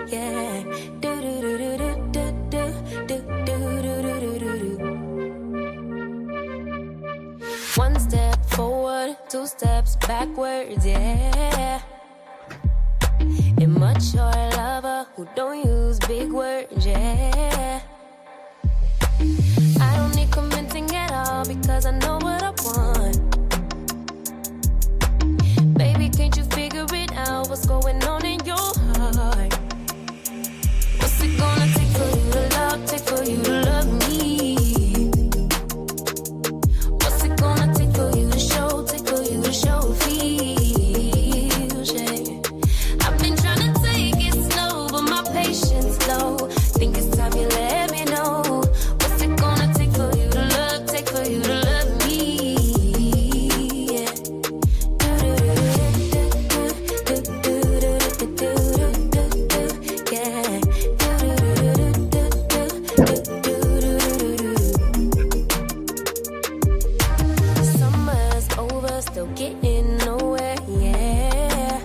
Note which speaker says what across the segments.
Speaker 1: yeah. Do do do do do do do do do do do do. One step forward, two steps backwards, yeah. Immature lover who don't use big words, yeah. I don't need convincing at all because I know what I want. Baby, can't you figure it out? What's going on in your heart? What's it gonna take for you to love, take for you to love me? What's it gonna take for you to show, take for you to show feels, yeah. I've been trying to take it slow, but my patience low. Think it's time you let me know. What's it gonna take for you to love, take for you to love me? Yeah. Summer's over, still getting nowhere, yeah.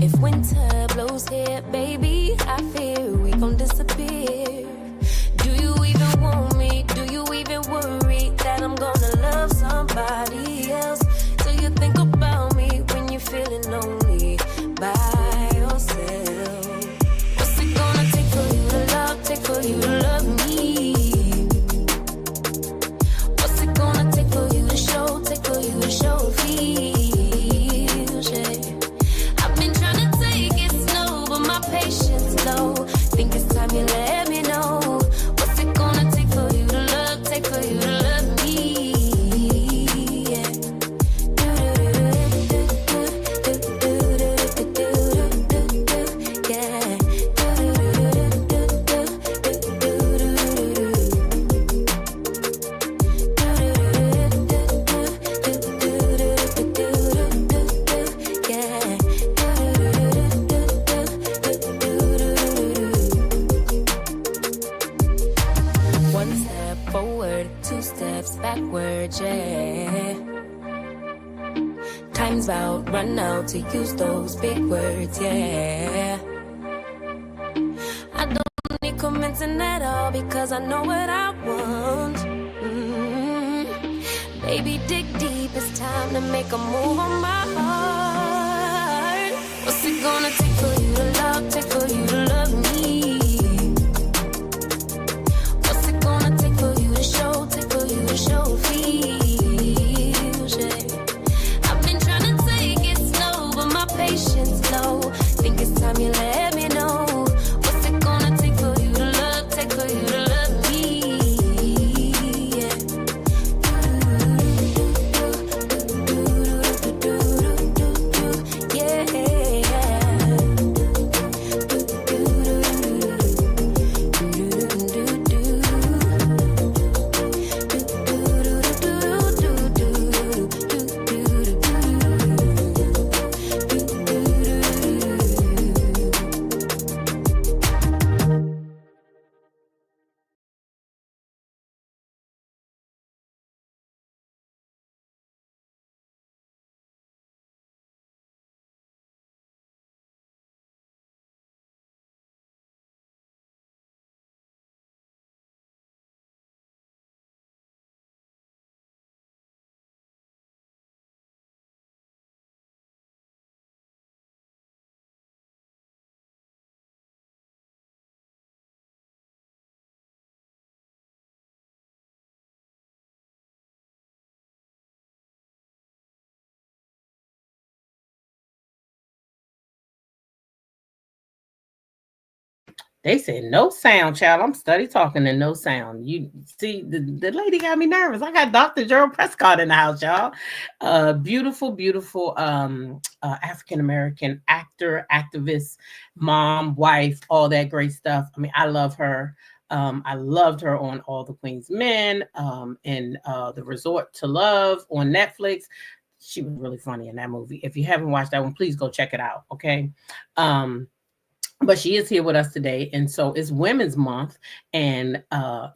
Speaker 1: If winter blows here, baby, I fear we gon' disappear. Do you even want me? Do you even worry that I'm gonna love somebody else? Do you think about me when you're feeling lonely by yourself? What's it gonna take for you to love, take for you to love me? What's it gonna take for you to show, take for you to show feels, yeah. I've been trying to take it slow, but my patience low. Think it's time you let me know. What's it gonna take for you to love, take for you to love me? Yeah. One step forward, two steps backwards, yeah. Time's about run out to use those big words, yeah. I don't need convincing at all because I know what I want. Baby, dig deep, it's time to make a move on my heart. What's it gonna take for you to love, take for you to love me? What's it gonna take for you to show, take for you to show feels, yeah. I've been trying to take it slow, but my patience low. Think it's time you let me know. What's it gonna take for you to love, take for you to love me? Yeah.
Speaker 2: They said no sound, child. I'm study talking and no sound. You see, the lady got me nervous. I got Dr. Jeryl Prescott in the house, y'all. Beautiful, beautiful African American actor, activist, mom, wife, all that great stuff. I mean, I love her. I loved her on All the Queen's Men and The Resort to Love on Netflix. She was really funny in that movie. If you haven't watched that one, please go check it out. Okay. but she is here with us today, and so it's Women's Month. And I'm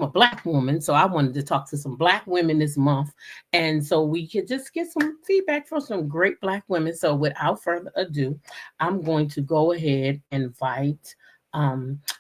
Speaker 2: a Black woman, so I wanted to talk to some Black women this month, and so we could just get some feedback from some great Black women. So without further ado, I'm going to go ahead and invite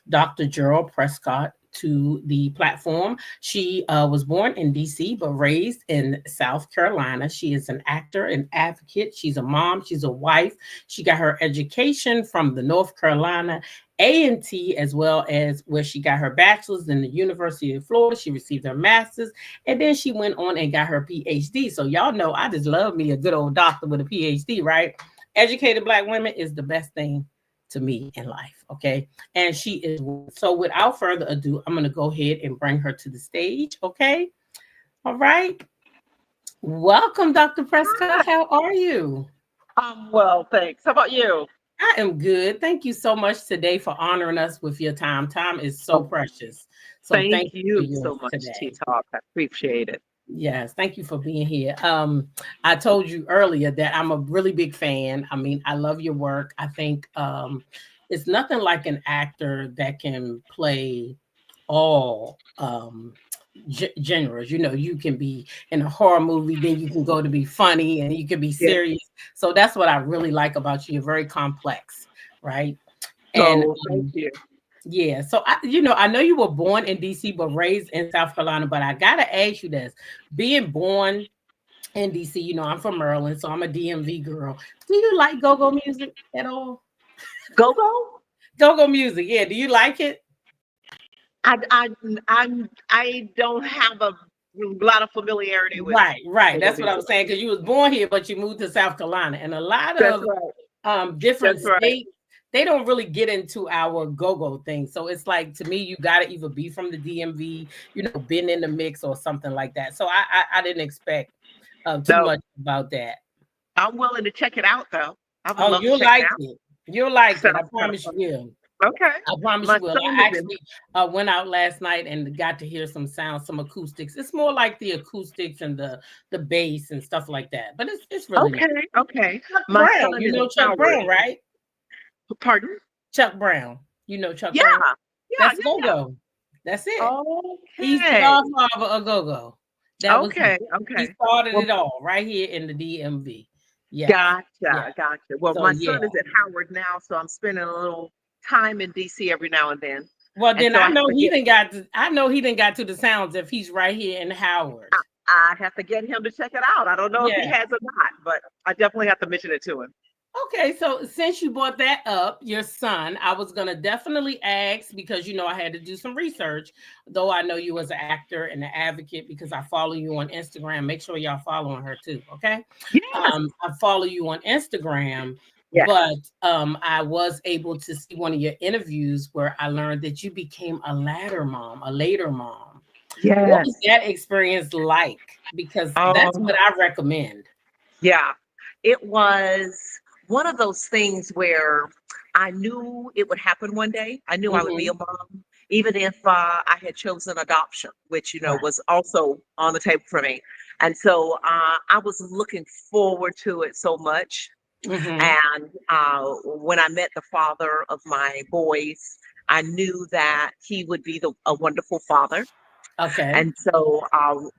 Speaker 2: Dr. Jeryl Prescott to the platform. She was born in DC but raised in South Carolina. She is an actor, an advocate. She's a mom. She's a wife. She got her education from the North Carolina A&T, as well as where she got her bachelor's in the University of Florida. She received her master's, and then she went on and got her PhD. So y'all know I just love me a good old doctor with a PhD, right? Educated Black women is the best thing to me in life, okay? And she is. So without further ado, I'm going to go ahead and bring her to the stage, okay? All right. Welcome, Dr. Prescott. How are you?
Speaker 3: Well, thanks. How about you?
Speaker 2: I am good. Thank you so much today for honoring us with your time. Time is so precious. So
Speaker 3: Thank
Speaker 2: you for
Speaker 3: you
Speaker 2: yours
Speaker 3: so much,
Speaker 2: today.
Speaker 3: T-Talk. I appreciate it.
Speaker 2: Yes, thank you for being here. I told you earlier that I'm a really big fan. I mean, I love your work. I think it's nothing like an actor that can play all genres. You can be in a horror movie, then you can go to be funny, and you can be
Speaker 3: Yeah.
Speaker 2: serious. So that's what I really like about you. You're very complex, right? And
Speaker 3: So thank you.
Speaker 2: yeah, so I know you were born in DC but raised in South Carolina, but I gotta ask you this. Being born in DC, I'm from Maryland, so I'm a DMV girl. Do you like go-go music at all?
Speaker 3: Go-go?
Speaker 2: Go-go music, yeah. Do you like it?
Speaker 3: I don't have a lot of familiarity with
Speaker 2: Right.
Speaker 3: go-go
Speaker 2: That's what I
Speaker 3: music.
Speaker 2: was saying, because you was born here, but you moved to South Carolina. And a lot
Speaker 3: That's
Speaker 2: of
Speaker 3: right.
Speaker 2: different
Speaker 3: That's right.
Speaker 2: states, they don't really get into our go-go thing. So it's like, to me, you got to either be from the DMV, been in the mix or something like that. So I didn't expect too
Speaker 3: No,
Speaker 2: much about that.
Speaker 3: I'm willing to check it out, though. I would
Speaker 2: Oh,
Speaker 3: love to
Speaker 2: you'll
Speaker 3: check it
Speaker 2: like
Speaker 3: out.
Speaker 2: it. You'll like it. I
Speaker 3: Sounds kind of
Speaker 2: promise you
Speaker 3: fun.
Speaker 2: will.
Speaker 3: Okay.
Speaker 2: I promise
Speaker 3: My
Speaker 2: you will.
Speaker 3: son
Speaker 2: I
Speaker 3: is in.
Speaker 2: actually went out last night and got to hear some sounds, some acoustics. It's more like the acoustics and the bass and stuff like that. But it's really nice.
Speaker 3: Okay. Okay.
Speaker 2: Chuck
Speaker 3: My
Speaker 2: Brown,
Speaker 3: son
Speaker 2: you
Speaker 3: is in
Speaker 2: know Chuck
Speaker 3: Howard.
Speaker 2: Brown, right?
Speaker 3: Pardon?
Speaker 2: Chuck Brown, you know Chuck
Speaker 3: Yeah.
Speaker 2: Brown.
Speaker 3: Yeah.
Speaker 2: That's
Speaker 3: Yeah.
Speaker 2: go-go. That's it.
Speaker 3: Yeah.
Speaker 2: He's the
Speaker 3: Okay.
Speaker 2: godfather of go-go. That was him.
Speaker 3: Okay.
Speaker 2: He
Speaker 3: Okay.
Speaker 2: started
Speaker 3: Well,
Speaker 2: it all right here in the DMV. Yes. Yeah.
Speaker 3: gotcha. Gotcha. Well,
Speaker 2: So
Speaker 3: my
Speaker 2: yeah.
Speaker 3: son is at Howard now, so I'm spending a little time in DC every now and then.
Speaker 2: Well,
Speaker 3: And
Speaker 2: then
Speaker 3: so
Speaker 2: I
Speaker 3: I have
Speaker 2: know
Speaker 3: to
Speaker 2: he
Speaker 3: get
Speaker 2: didn't got to, I know he didn't got to the sounds if he's right here in Howard.
Speaker 3: I have to get him to check it out. I don't know if he
Speaker 2: Yeah.
Speaker 3: has or not, but I definitely have to mention it to him.
Speaker 2: Okay, so since you brought that up, your son, I was gonna definitely ask, because I had to do some research, though I know you as an actor and an advocate because I follow you on Instagram. Make sure y'all following her too, okay?
Speaker 3: Yes.
Speaker 2: I follow you on Instagram,
Speaker 3: Yes.
Speaker 2: but I was able to see one of your interviews where I learned that you became a later mom. What was
Speaker 3: Yes.
Speaker 2: that experience like? Because that's
Speaker 3: Um,
Speaker 2: what I recommend.
Speaker 3: yeah. It was one of those things where I knew it would happen one day. I knew I would be
Speaker 2: Hmm.
Speaker 3: a mom, even if I had chosen adoption, which,
Speaker 2: Right.
Speaker 3: was also on the table for me. And so I was looking forward to it so much.
Speaker 2: Hmm.
Speaker 3: And when I met the father of my boys, I knew that he would be a wonderful father.
Speaker 2: Okay.
Speaker 3: And so,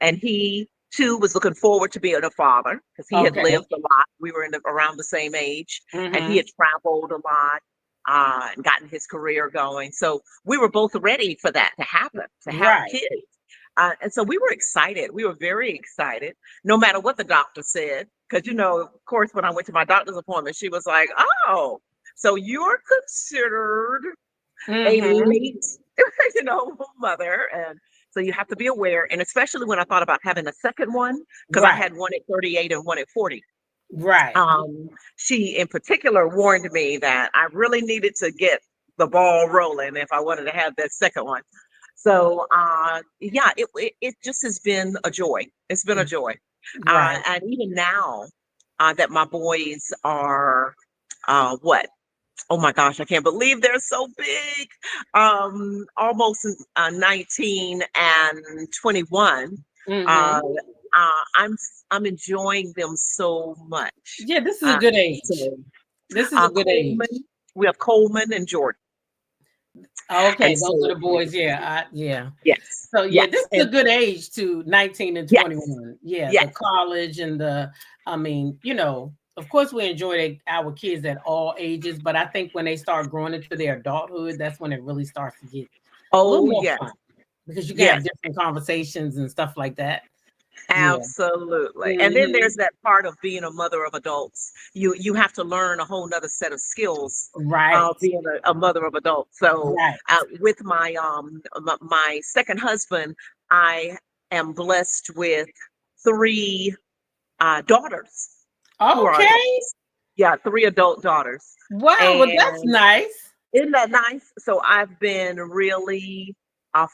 Speaker 3: and he too was looking forward to being a father because he had
Speaker 2: Okay.
Speaker 3: lived a lot. We were around the same age, and he
Speaker 2: Hmm.
Speaker 3: had traveled a lot and gotten his career going. So we were both ready for that to happen, to have
Speaker 2: Right.
Speaker 3: kids. And so we were excited. We were very excited, no matter what the doctor said. Because, of course, when I went to my doctor's appointment, she was like, oh, so you're considered a
Speaker 2: Hmm.
Speaker 3: late, mother. And so you have to be aware. And especially when I thought about having a second one, because I
Speaker 2: Right.
Speaker 3: had one at 38 and one at 40.
Speaker 2: Right.
Speaker 3: She in particular warned me that I really needed to get the ball rolling if I wanted to have that second one. So yeah, it just has been a joy. It's been a joy.
Speaker 2: Right.
Speaker 3: And even now that my boys are what? Oh my gosh, I can't believe they're so big. Almost 19 and 21.
Speaker 2: Hmm.
Speaker 3: Uh, I'm enjoying them so much.
Speaker 2: Yeah, this is a good age.
Speaker 3: So
Speaker 2: This is a good age.
Speaker 3: Coleman, We have Coleman and Jordan.
Speaker 2: Okay,
Speaker 3: And
Speaker 2: those are
Speaker 3: so,
Speaker 2: the boys. Yeah, yeah.
Speaker 3: yes,
Speaker 2: So yeah, this
Speaker 3: yes,
Speaker 2: is a
Speaker 3: and
Speaker 2: good age to 19 and
Speaker 3: yes,
Speaker 2: 21. Yeah, the
Speaker 3: yes.
Speaker 2: college and I mean, of course we enjoy our kids at all ages, but I think when they start growing into their adulthood, that's when it really starts to get a little
Speaker 3: Oh,
Speaker 2: more
Speaker 3: yes,
Speaker 2: fun because you can have
Speaker 3: yes.
Speaker 2: different conversations and stuff like that. Yeah.
Speaker 3: Absolutely. And then
Speaker 2: Hmm.
Speaker 3: there's that part of being a mother of adults. You have to learn a whole nother set of skills
Speaker 2: Right.
Speaker 3: being a mother of adults. So
Speaker 2: Right.
Speaker 3: with my second husband, I am blessed with three daughters who are
Speaker 2: Okay.
Speaker 3: adults. Yeah, three adult daughters.
Speaker 2: Wow. Well, that's
Speaker 3: And
Speaker 2: nice.
Speaker 3: isn't that nice? So I've been really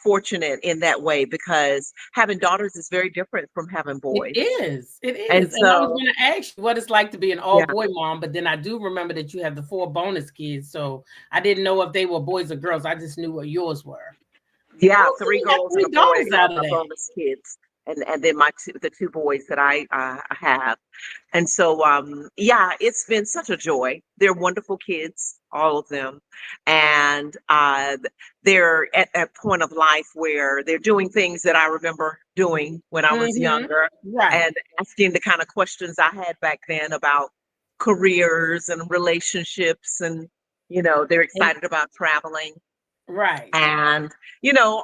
Speaker 3: fortunate in that way because having daughters is very different from having
Speaker 2: It
Speaker 3: boys.
Speaker 2: is. It
Speaker 3: And
Speaker 2: is. And I was
Speaker 3: so,
Speaker 2: going to ask you what it's like to be an all
Speaker 3: yeah,
Speaker 2: boy mom, but then I do remember that you have the 4 bonus kids. So I didn't know if they were boys or girls. I just knew what yours were.
Speaker 3: yeah,
Speaker 2: Oh, so
Speaker 3: three
Speaker 2: you got
Speaker 3: girls and
Speaker 2: 3
Speaker 3: a boy
Speaker 2: daughters
Speaker 3: are
Speaker 2: out of
Speaker 3: my
Speaker 2: that.
Speaker 3: bonus kids. And then the two boys that I have. And so, yeah, it's been such a joy. They're wonderful kids, all of them. And they're at that point of life where they're doing things that I remember doing when I was
Speaker 2: Mhm.
Speaker 3: younger
Speaker 2: Right.
Speaker 3: and asking the kind of questions I had back then about careers and relationships. And, they're
Speaker 2: And
Speaker 3: excited about traveling
Speaker 2: right.
Speaker 3: and,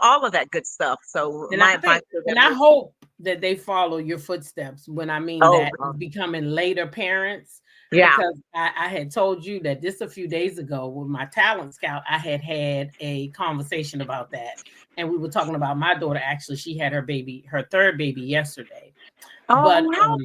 Speaker 3: all of that good stuff. So
Speaker 2: And
Speaker 3: my
Speaker 2: I
Speaker 3: advice
Speaker 2: think,
Speaker 3: to
Speaker 2: and
Speaker 3: them
Speaker 2: I
Speaker 3: is,
Speaker 2: hope that they follow your footsteps when I mean
Speaker 3: oh,
Speaker 2: that becoming later parents,
Speaker 3: yeah.
Speaker 2: because I had told you that just a few days ago with my talent scout, I had a conversation about that. And we were talking about my daughter. Actually, she had her third baby yesterday. But
Speaker 3: Oh, how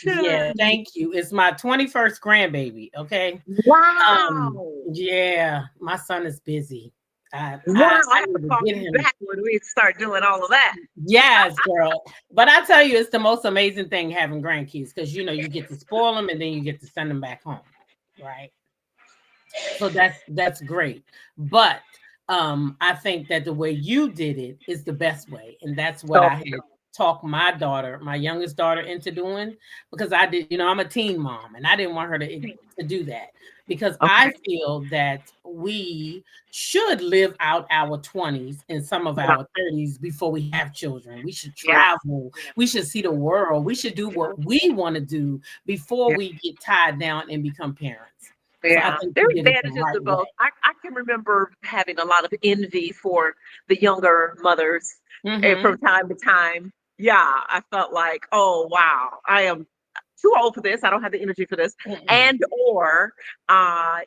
Speaker 2: yeah,
Speaker 3: congratulations.
Speaker 2: thank you. It's my 21st grandbaby. Okay.
Speaker 3: Wow.
Speaker 2: Yeah, my son is busy.
Speaker 3: Wow. I
Speaker 2: I
Speaker 3: have to
Speaker 2: need to
Speaker 3: call
Speaker 2: get
Speaker 3: you
Speaker 2: him.
Speaker 3: back when we start doing all of that.
Speaker 2: Yes, girl. But I tell you, it's the most amazing thing having grandkids because you get to spoil them and then you get to send them back home, right? So that's great. But I think that the way you did it is the best way, and that's what
Speaker 3: Oh,
Speaker 2: I had talked my youngest daughter into doing because I did. I'm a teen mom, and I didn't want her to do that because I
Speaker 3: okay.
Speaker 2: feel that we should live out our 20s and some of
Speaker 3: Yeah.
Speaker 2: our 30s before we have children. We should
Speaker 3: Yeah.
Speaker 2: travel. We should see the world. We should do what we want to do before
Speaker 3: Yeah.
Speaker 2: we get tied down and become parents. So I
Speaker 3: Yeah.
Speaker 2: think
Speaker 3: There
Speaker 2: you
Speaker 3: are
Speaker 2: did it the
Speaker 3: advantages
Speaker 2: right
Speaker 3: to
Speaker 2: way.
Speaker 3: both. I can remember having a lot of envy for the younger mothers from
Speaker 2: Mhm.
Speaker 3: time to time. Yeah. I felt like, oh, wow, I am too old for this. I don't have the energy for this.
Speaker 2: Mm-mm.
Speaker 3: And or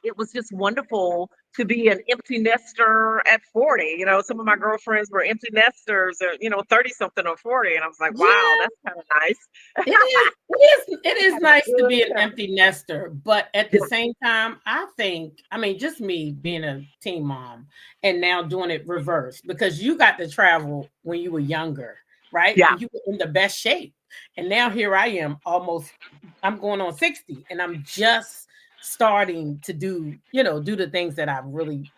Speaker 3: it was just wonderful to be an empty nester at 40. Some of my girlfriends were empty nesters or, 30 something or 40. And I was like, wow,
Speaker 2: Yeah,
Speaker 3: that's kind of nice.
Speaker 2: it is
Speaker 3: Having a
Speaker 2: nice to
Speaker 3: good
Speaker 2: be an
Speaker 3: time.
Speaker 2: empty nester, but at the
Speaker 3: Yeah.
Speaker 2: same time, I mean, just me being a teen mom and now doing it reverse because you got to travel when you were younger, right?
Speaker 3: Yeah.
Speaker 2: And you were in the best shape. And now here I am I'm going on 60 and I'm just starting to do the things that I really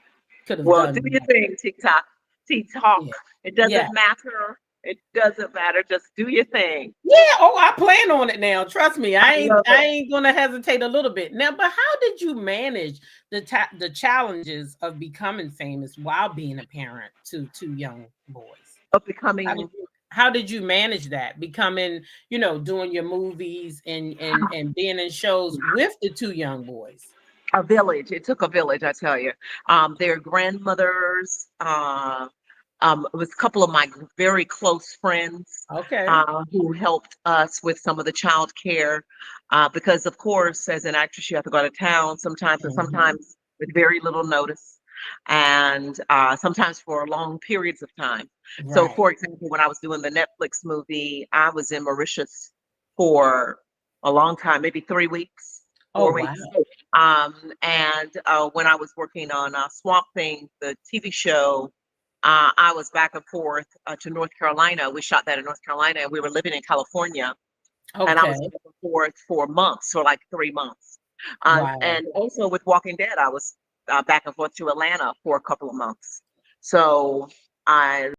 Speaker 2: could have
Speaker 3: Well, do
Speaker 2: done
Speaker 3: your
Speaker 2: back
Speaker 3: thing, TikTok. TikTok.
Speaker 2: then.
Speaker 3: It
Speaker 2: Yeah.
Speaker 3: doesn't matter. It doesn't matter. Just do your thing.
Speaker 2: Yeah, oh, I plan on it now. Trust me,
Speaker 3: I
Speaker 2: I ain't
Speaker 3: love
Speaker 2: I
Speaker 3: it.
Speaker 2: ain't gonna hesitate a little bit. Now, but how did you manage the challenges of becoming famous while being a parent to 2 young boys?
Speaker 3: Of
Speaker 2: How did
Speaker 3: becoming
Speaker 2: you manage that? Becoming, doing your movies and being in shows with the 2 young boys.
Speaker 3: a village. It took a village, I tell you. Their grandmothers. It was a couple of my very close friends
Speaker 2: Okay.
Speaker 3: who helped us with some of the child care. Because, of course, as an actress, you have to go to town sometimes, and
Speaker 2: Mhm.
Speaker 3: sometimes with very little notice, and sometimes for long periods of time. So,
Speaker 2: Right.
Speaker 3: for example, when I was doing the Netflix movie, I was in Mauritius for a long time, maybe 3 weeks,
Speaker 2: Oh
Speaker 3: 4 weeks.
Speaker 2: wow.
Speaker 3: And when I was working on Swamp Thing, the TV show, I was back and forth to North Carolina. We shot that in North Carolina, and we were living in California. And I was
Speaker 2: Okay.
Speaker 3: back and forth for months, for like 3 months.
Speaker 2: Wow.
Speaker 3: And also with Walking Dead, I was back and forth to Atlanta for a couple of months. So I,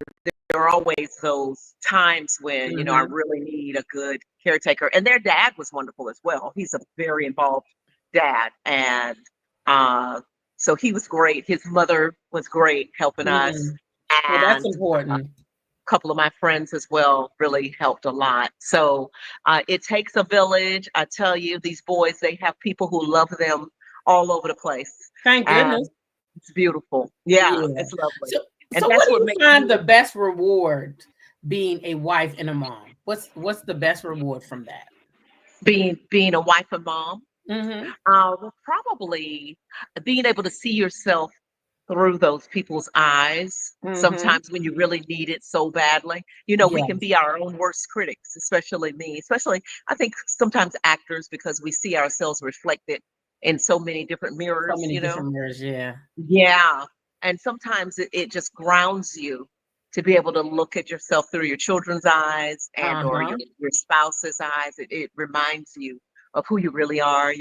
Speaker 3: there are always those times when, I
Speaker 2: Mhm.
Speaker 3: really need a good caretaker. And their dad was wonderful as well. He's a very involved dad. And So he was great. His mother was great helping us.
Speaker 2: Mhm. Well, that's
Speaker 3: And
Speaker 2: important.
Speaker 3: couple of my friends as well really helped a lot. So it takes a village. I tell you, these boys, they have people who love them all over the place.
Speaker 2: Thank
Speaker 3: And
Speaker 2: goodness.
Speaker 3: it's beautiful. Yeah,
Speaker 2: Yeah.
Speaker 3: it's lovely.
Speaker 2: So,
Speaker 3: And
Speaker 2: so what
Speaker 3: that's
Speaker 2: do
Speaker 3: what
Speaker 2: you
Speaker 3: makes
Speaker 2: find the
Speaker 3: me
Speaker 2: best reward being a wife and a mom? What's the best reward from that?
Speaker 3: being a wife and mom.
Speaker 2: Mm-hmm.
Speaker 3: Well, probably being able to see yourself through those people's eyes
Speaker 2: Mm-hmm.
Speaker 3: sometimes when you really need it so badly. We can
Speaker 2: Yes.
Speaker 3: be our own worst critics, especially me, especially I think sometimes actors, because we see ourselves reflected in so many different
Speaker 2: So
Speaker 3: mirrors,
Speaker 2: many different mirrors. Yeah.
Speaker 3: Yeah. And sometimes it just grounds you to be able to look at yourself through your children's eyes and or
Speaker 2: Uh-huh.
Speaker 3: your spouse's eyes. It reminds you of who you really are,
Speaker 2: Right.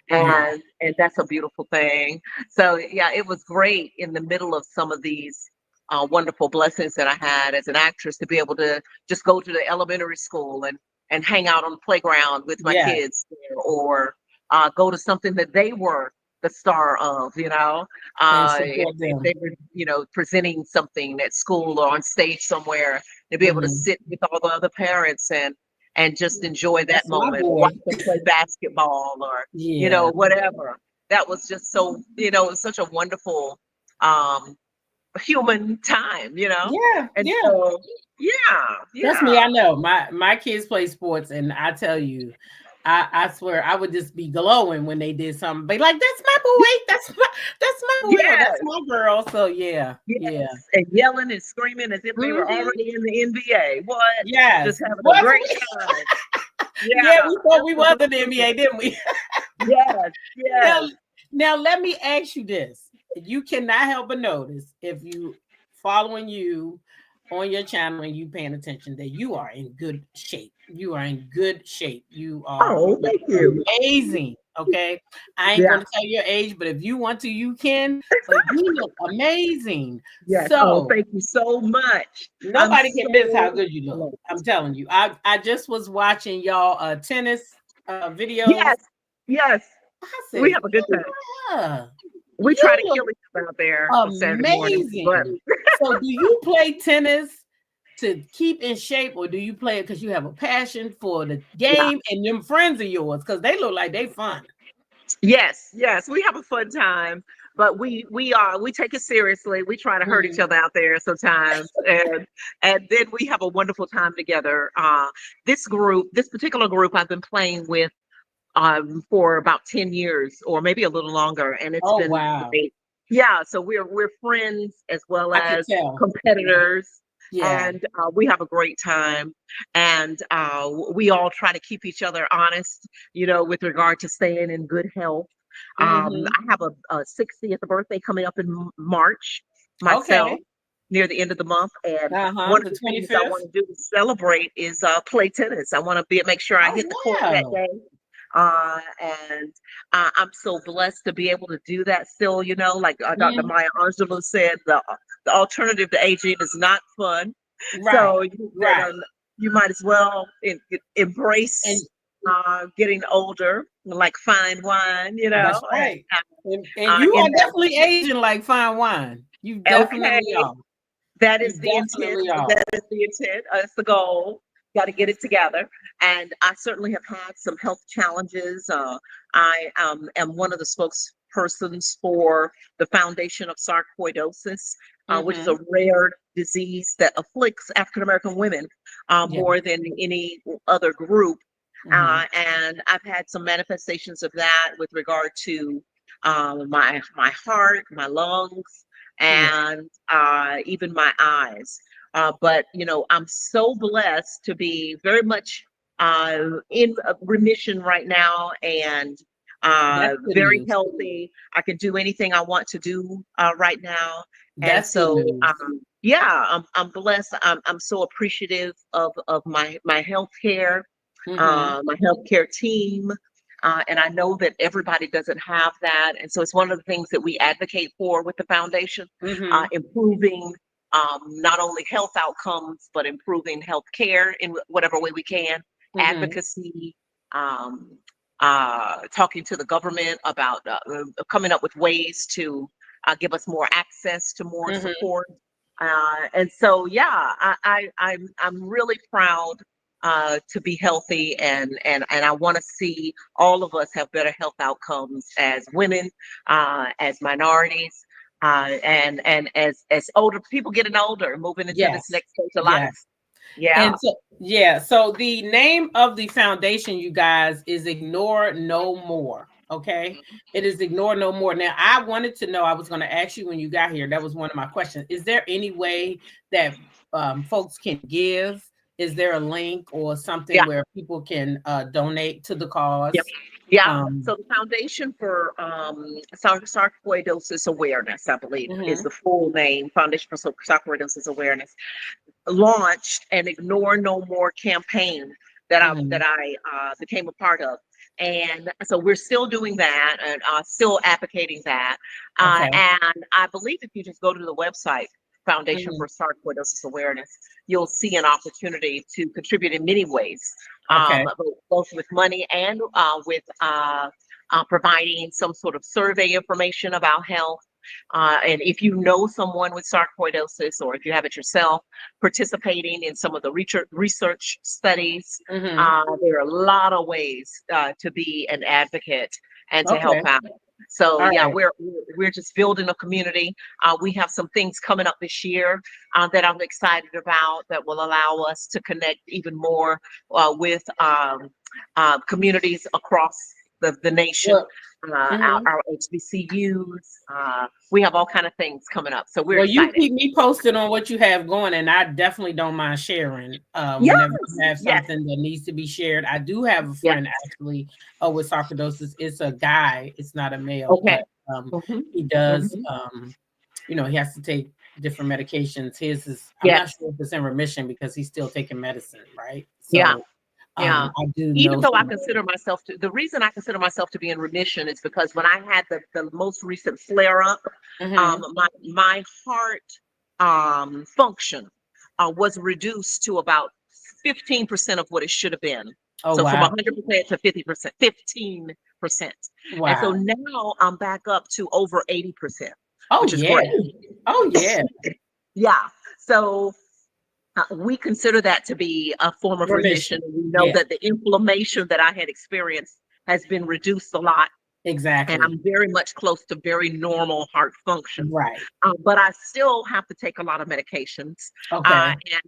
Speaker 2: Yeah.
Speaker 3: and that's a beautiful thing. So yeah, it was great in the middle of some of these wonderful blessings that I had as an actress to be able to just go to the elementary school and hang out on the playground with my
Speaker 2: Yes.
Speaker 3: kids or go to something that they were the star of,
Speaker 2: And
Speaker 3: if
Speaker 2: support
Speaker 3: they
Speaker 2: them.
Speaker 3: were, presenting something at school or on stage somewhere, to be able to
Speaker 2: Mm-hmm.
Speaker 3: sit with all the other parents and just enjoy that
Speaker 2: That's my
Speaker 3: moment or
Speaker 2: boy.
Speaker 3: watch them play basketball or
Speaker 2: Yeah.
Speaker 3: whatever. That was just so, it was such a wonderful um human time,
Speaker 2: Yeah.
Speaker 3: and
Speaker 2: Yeah.
Speaker 3: so yeah,
Speaker 2: That's me.
Speaker 3: yeah,
Speaker 2: I know. My kids play sports, and I tell you, I swear I would just be glowing when they did something. Be like, "That's my boy. That's my boy. Or that's
Speaker 3: yes,
Speaker 2: my girl." So yeah, yeah,
Speaker 3: yes, and yelling and screaming as if they were
Speaker 2: hmm
Speaker 3: already in the NBA. What? Just
Speaker 2: yes.
Speaker 3: having a
Speaker 2: Wasn't
Speaker 3: great
Speaker 2: we?
Speaker 3: time. Yeah,
Speaker 2: Yeah, we thought we was in the
Speaker 3: absolutely.
Speaker 2: NBA, didn't we?
Speaker 3: Yes,
Speaker 2: Now,
Speaker 3: yes.
Speaker 2: now let me ask you this. You cannot help but notice if you following you on your channel and you paying attention that you are in good shape. You are in good shape. You
Speaker 3: Oh,
Speaker 2: look
Speaker 3: thank you.
Speaker 2: amazing. Okay. I ain't
Speaker 3: Yeah,
Speaker 2: gonna tell your age, but if you want to, you can. But you look amazing.
Speaker 3: yes. Oh,
Speaker 2: So
Speaker 3: thank you so much. I'm
Speaker 2: nobody can miss how
Speaker 3: so
Speaker 2: good you look. I'm
Speaker 3: blessed.
Speaker 2: telling you. I just was watching y'all tennis videos.
Speaker 3: Yes, yes.
Speaker 2: I
Speaker 3: We
Speaker 2: said,
Speaker 3: have a good time.
Speaker 2: yeah,
Speaker 3: We try
Speaker 2: you
Speaker 3: to
Speaker 2: look
Speaker 3: kill each other out there on Saturday morning, but
Speaker 2: amazing. So, do you play tennis to keep in shape, or do you play it because you have a passion for the
Speaker 3: yeah.
Speaker 2: game and them friends of yours? Because they look like they fun.
Speaker 3: Yes, yes, we have a fun time, but we take it seriously. We try to hurt each
Speaker 2: Mhm.
Speaker 3: other out there sometimes, and then we have a wonderful time together. This particular group, I've been playing with for about 10 years, or maybe a little longer, and it's
Speaker 2: Oh
Speaker 3: been
Speaker 2: wow,
Speaker 3: great. Yeah, so we're friends as well
Speaker 2: I could
Speaker 3: as
Speaker 2: tell.
Speaker 3: competitors,
Speaker 2: Yeah.
Speaker 3: and we have a great time. And we all try to keep each other honest, with regard to staying in good health.
Speaker 2: Hmm.
Speaker 3: I have a 60th birthday coming up in March myself,
Speaker 2: Okay.
Speaker 3: near the end of the month, and one of
Speaker 2: The
Speaker 3: the things I
Speaker 2: 25th.
Speaker 3: want to do to celebrate is play tennis. I want to make sure I
Speaker 2: Oh
Speaker 3: hit the court that
Speaker 2: wow.
Speaker 3: day, and I'm so blessed to be able to do that still, like Dr.
Speaker 2: Mhm.
Speaker 3: Maya Angelou said, the alternative to aging is not fun.
Speaker 2: Right.
Speaker 3: So
Speaker 2: Right.
Speaker 3: you might as well embrace
Speaker 2: And
Speaker 3: getting older, like fine wine,
Speaker 2: that's right. And you
Speaker 3: in
Speaker 2: are
Speaker 3: that
Speaker 2: definitely Asian like fine wine. You
Speaker 3: way. Okay,
Speaker 2: definitely are.
Speaker 3: that
Speaker 2: You
Speaker 3: is the intent.
Speaker 2: definitely are.
Speaker 3: That is the intent. That's the goal. Got to get it together. And I certainly have had some health challenges. I am one of the spokespersons for the Foundation of Sarcoidosis, which is a
Speaker 2: Mhm.
Speaker 3: rare disease that afflicts African American women
Speaker 2: Yeah.
Speaker 3: more than any other group.
Speaker 2: Mhm.
Speaker 3: And I've had some manifestations of that with regard to my heart, my lungs,
Speaker 2: Yeah.
Speaker 3: and even my eyes. But I'm so blessed to be very much in remission right now and
Speaker 2: That's good
Speaker 3: very
Speaker 2: news.
Speaker 3: healthy. I can do anything I want to do right now, and
Speaker 2: That's good
Speaker 3: so
Speaker 2: news.
Speaker 3: yeah, I'm blessed. I'm so appreciative of my health care,
Speaker 2: Mhm.
Speaker 3: my healthcare team. And I know that everybody doesn't have that. And so it's one of the things that we advocate for with the foundation,
Speaker 2: Mhm.
Speaker 3: improving not only health outcomes, but improving health care in whatever way we can,
Speaker 2: Mhm.
Speaker 3: advocacy, um, talking to the government about coming up with ways to give us more access to more
Speaker 2: Mhm.
Speaker 3: support. And so, yeah, I'm really proud to be healthy, and I want to see all of us have better health outcomes as women, as minorities, and as older people getting older, moving into this
Speaker 2: Yes.
Speaker 3: next stage of life.
Speaker 2: Yes.
Speaker 3: Yeah.
Speaker 2: And so, yeah, so the name of the foundation, you guys, is Ignore No More. Okay. It is Ignore No More. Now, I wanted to know, I was going to ask you when you got here, that was one of my questions. Is there any way that folks can give? Is there a link or something
Speaker 3: Yeah.
Speaker 2: where people can donate to the
Speaker 3: Yep.
Speaker 2: cause?
Speaker 3: Yeah. So the Foundation for Sarcoidosis Awareness, I believe, is
Speaker 2: Mhm.
Speaker 3: the full name. Foundation for Sarcoidosis Awareness launched an Ignore No More campaign that
Speaker 2: Mhm.
Speaker 3: I became a part of, and so we're still doing that and still advocating that.
Speaker 2: Okay.
Speaker 3: And I believe if you just go to the website Foundation
Speaker 2: Mhm.
Speaker 3: for Sarcoidosis Awareness, you'll see an opportunity to contribute in many ways,
Speaker 2: Okay.
Speaker 3: both with money and with providing some sort of survey information about health. And if you know someone with sarcoidosis, or if you have it yourself, participating in some of the research studies,
Speaker 2: Mhm.
Speaker 3: there are a lot of ways to be an advocate and to help
Speaker 2: Okay.
Speaker 3: out. So
Speaker 2: All
Speaker 3: yeah,
Speaker 2: right.
Speaker 3: we're just building a community. We have some things coming up this year that I'm excited about, that will allow us to connect even more with communities across the nation,
Speaker 2: Well, mhm.
Speaker 3: our HBCUs. We have all kind of things coming up, so we're
Speaker 2: Well, you
Speaker 3: excited.
Speaker 2: keep me posted on what you have going, and I definitely don't mind sharing
Speaker 3: Yes,
Speaker 2: whenever you have
Speaker 3: yes,
Speaker 2: something that needs to be shared. I do have a
Speaker 3: yes.
Speaker 2: friend actually with sarcoidosis. It's a guy, it's not a male,
Speaker 3: Okay.
Speaker 2: but
Speaker 3: Hmm.
Speaker 2: he does,
Speaker 3: Hmm.
Speaker 2: he has to take different medications. His is, I'm not
Speaker 3: Yes.
Speaker 2: sure if it's in remission because he's still taking medicine, right?
Speaker 3: Yeah.
Speaker 2: So
Speaker 3: Yeah.
Speaker 2: I do
Speaker 3: Even
Speaker 2: know
Speaker 3: though I
Speaker 2: some.
Speaker 3: consider myself to, the reason I consider myself to be in remission is because when I had the most recent flare up,
Speaker 2: Mhm.
Speaker 3: my heart function was reduced to about 15% of what it should have been.
Speaker 2: Oh,
Speaker 3: So from
Speaker 2: wow.
Speaker 3: 100% to 50%, 15%. And so
Speaker 2: Wow.
Speaker 3: now I'm back up to over 80%,
Speaker 2: Oh,
Speaker 3: which is
Speaker 2: yeah.
Speaker 3: great.
Speaker 2: Oh, yeah.
Speaker 3: Yeah. So we consider that to be a form of remission.
Speaker 2: Remission.
Speaker 3: We know
Speaker 2: Yeah,
Speaker 3: that the inflammation that I had experienced has been reduced a lot, and
Speaker 2: exactly.
Speaker 3: I'm very much close to very normal heart function.
Speaker 2: Right.
Speaker 3: But I still have to take a lot of medications,
Speaker 2: Okay.
Speaker 3: and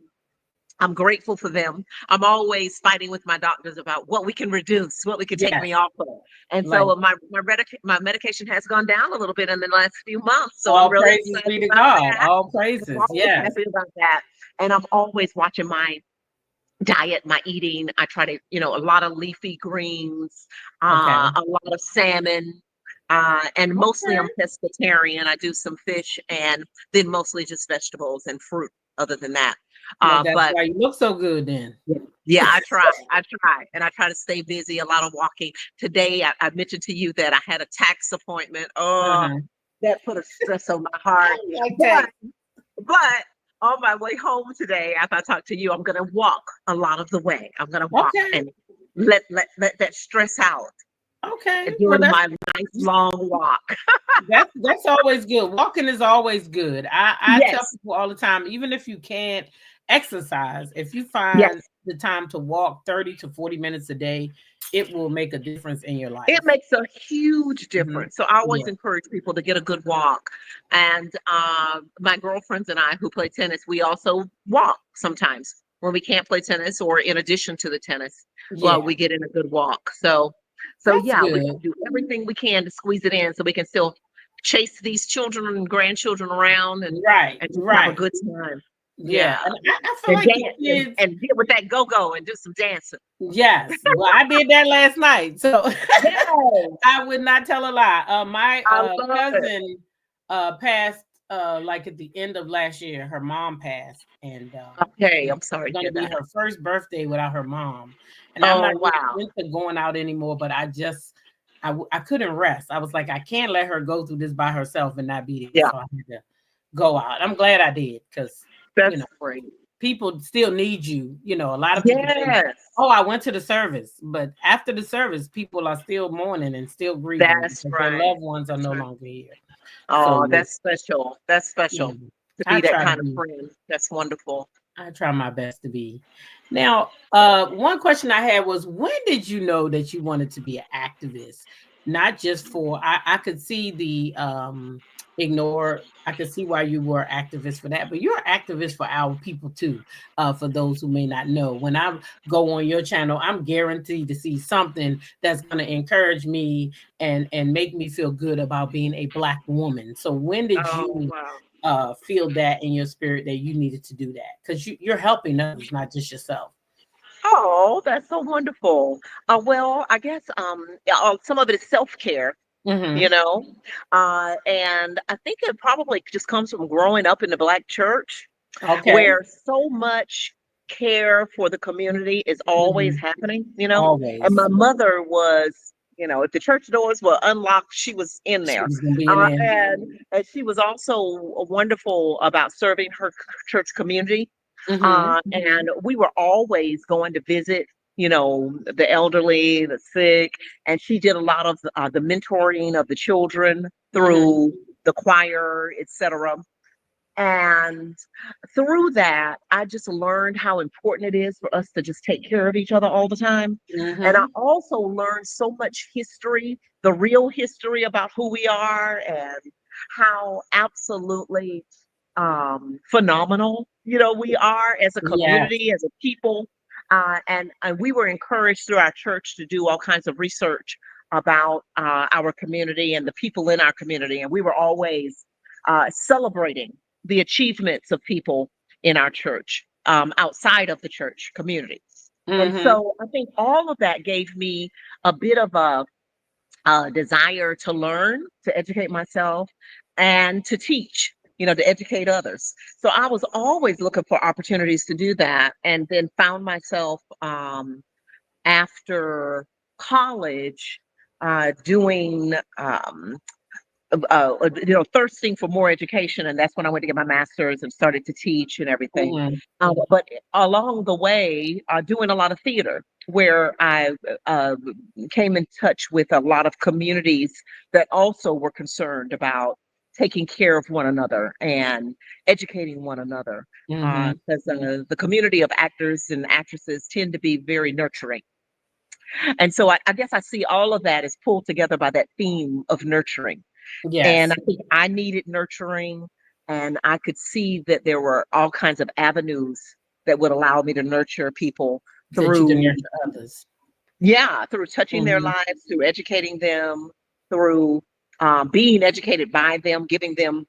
Speaker 3: I'm grateful for them. I'm always fighting with my doctors about what we can reduce, what we can take
Speaker 2: Yes.
Speaker 3: me off of. And
Speaker 2: Like,
Speaker 3: so my medication has gone down a little bit in the last few months. So I'm
Speaker 2: all
Speaker 3: really
Speaker 2: praises
Speaker 3: excited
Speaker 2: be to
Speaker 3: about
Speaker 2: God.
Speaker 3: that.
Speaker 2: All
Speaker 3: I'm
Speaker 2: praises.
Speaker 3: always
Speaker 2: Yes.
Speaker 3: happy about that. And I'm always watching my diet, my eating. I try to, a lot of leafy greens,
Speaker 2: Okay.
Speaker 3: a lot of salmon, and mostly I'm
Speaker 2: Okay.
Speaker 3: pescatarian. I do some fish, and then mostly just vegetables and fruit other than that.
Speaker 2: Well, that's
Speaker 3: But
Speaker 2: why you look so good then.
Speaker 3: yeah, I try, and I try to stay busy, a lot of walking. Today, I mentioned to you that I had a tax appointment. Oh,
Speaker 2: Uh-huh.
Speaker 3: that put a stress on my heart.
Speaker 2: Like that.
Speaker 3: But but on my way home today, after I talk to you, I'm gonna walk a lot of the way. I'm gonna walk
Speaker 2: Okay.
Speaker 3: and let that stress out
Speaker 2: Okay. Well,
Speaker 3: during my nice long walk.
Speaker 2: that's always good. Walking is always good. I tell
Speaker 3: Yes,
Speaker 2: people all the time, even if you can't exercise, if you
Speaker 3: yes.
Speaker 2: find the time to walk 30 to 40 minutes a day, it will make a difference in your
Speaker 3: It
Speaker 2: life.
Speaker 3: makes a huge
Speaker 2: Mhm.
Speaker 3: difference. So I always
Speaker 2: Yeah.
Speaker 3: encourage people to get a good walk. And my girlfriends and I who play tennis, we also walk sometimes when we can't play tennis, or in addition to the tennis, well,
Speaker 2: Yeah.
Speaker 3: we get in a good walk. So
Speaker 2: That's
Speaker 3: yeah, we
Speaker 2: good.
Speaker 3: do everything we can to squeeze it in so we can still chase these children and grandchildren around,
Speaker 2: Right.
Speaker 3: and just have a
Speaker 2: Right.
Speaker 3: good time.
Speaker 2: Yeah.
Speaker 3: Yeah.
Speaker 2: And I feel
Speaker 3: And
Speaker 2: like the
Speaker 3: dance
Speaker 2: kids.
Speaker 3: and get with that go-go and do some dancing.
Speaker 2: Yes. Well, I did that last night. So
Speaker 3: Yes.
Speaker 2: I would not tell a lie. My
Speaker 3: I love it.
Speaker 2: cousin passed like at the end of last year. Her mom passed, and
Speaker 3: Okay,
Speaker 2: it's
Speaker 3: I'm sorry to
Speaker 2: gonna
Speaker 3: hear
Speaker 2: be
Speaker 3: that.
Speaker 2: her first birthday without her mom. And I'm not
Speaker 3: Oh,
Speaker 2: really
Speaker 3: wow.
Speaker 2: into going out anymore, but I couldn't rest. I was like, I can't let her go through this by herself and not be there.
Speaker 3: Yeah,
Speaker 2: So I had to go out. I'm glad I did because you
Speaker 3: that's
Speaker 2: know
Speaker 3: great.
Speaker 2: people still need you. You know, a lot of people say,
Speaker 3: Yes,
Speaker 2: "Oh, I went to the service," but after the service, people are still mourning and still grieving
Speaker 3: that's
Speaker 2: because their
Speaker 3: right.
Speaker 2: loved ones are
Speaker 3: That's
Speaker 2: no
Speaker 3: right.
Speaker 2: longer here. So
Speaker 3: Oh, that's special. That's
Speaker 2: yeah,
Speaker 3: special to
Speaker 2: I
Speaker 3: be that
Speaker 2: try to
Speaker 3: kind of
Speaker 2: be.
Speaker 3: friend. That's wonderful.
Speaker 2: I try my best to be. Now, one question I had was, when did you know that you wanted to be an activist? Not just for, I could see the I could see why you were activist for that, but you're an activist for our people too. For those who may not know, when I go on your channel, I'm guaranteed to see something that's going to encourage me and make me feel good about being a Black woman. So when did
Speaker 3: Oh,
Speaker 2: you
Speaker 3: wow.
Speaker 2: feel that in your spirit that you needed to do that? Because you're helping others, not just yourself.
Speaker 3: Oh, that's so wonderful. Well, I guess yeah, some of it is self-care, you
Speaker 2: Mm-hmm.
Speaker 3: know. And I think it probably just comes from growing up in the Black church,
Speaker 2: Okay.
Speaker 3: where so much care for the community is always
Speaker 2: Mm-hmm.
Speaker 3: happening, you know. And
Speaker 2: Always.
Speaker 3: my mother was, you know, if the church doors were unlocked, she was in
Speaker 2: She
Speaker 3: there.
Speaker 2: was gonna be in there.
Speaker 3: And she was also wonderful about serving her church community.
Speaker 2: Mm-hmm.
Speaker 3: And we were always going to visit, you know, the elderly, the sick, and she did a lot of the mentoring of the children
Speaker 2: Mm-hmm.
Speaker 3: through the choir, etc. And through that, I just learned how important it is for us to just take care of each other all the time. And I
Speaker 2: Mm-hmm.
Speaker 3: also learned so much history, the real history about who we are and how absolutely phenomenal, you know, we are as a
Speaker 2: Yes.
Speaker 3: community, as a people. And we were encouraged through our church to do all kinds of research about our community and the people in our community. And we were always celebrating the achievements of people in our church, outside of the church community. And
Speaker 2: Mm-hmm.
Speaker 3: so I think all of that gave me a bit of a desire to learn, to educate myself, and to teach, you know, to educate others. So I was always looking for opportunities to do that, and then found myself after college doing you know, thirsting for more education, and that's when I went to get my master's and started to teach and everything.
Speaker 2: Mm-hmm.
Speaker 3: But along the way, doing a lot of theater, where I uh, came in touch with a lot of communities that also were concerned about taking care of one another and educating one another.
Speaker 2: Mm-hmm.
Speaker 3: Because the community of actors and actresses tend to be very nurturing. And so I guess I see all of that is pulled together by that theme of nurturing. And I
Speaker 2: Yes.
Speaker 3: think I needed nurturing, and I could see that there were all kinds of avenues that would allow me to nurture people
Speaker 2: That you can
Speaker 3: through,
Speaker 2: nurture others.
Speaker 3: yeah, through touching their
Speaker 2: Mm-hmm.
Speaker 3: lives, through educating them, through being educated by them, giving them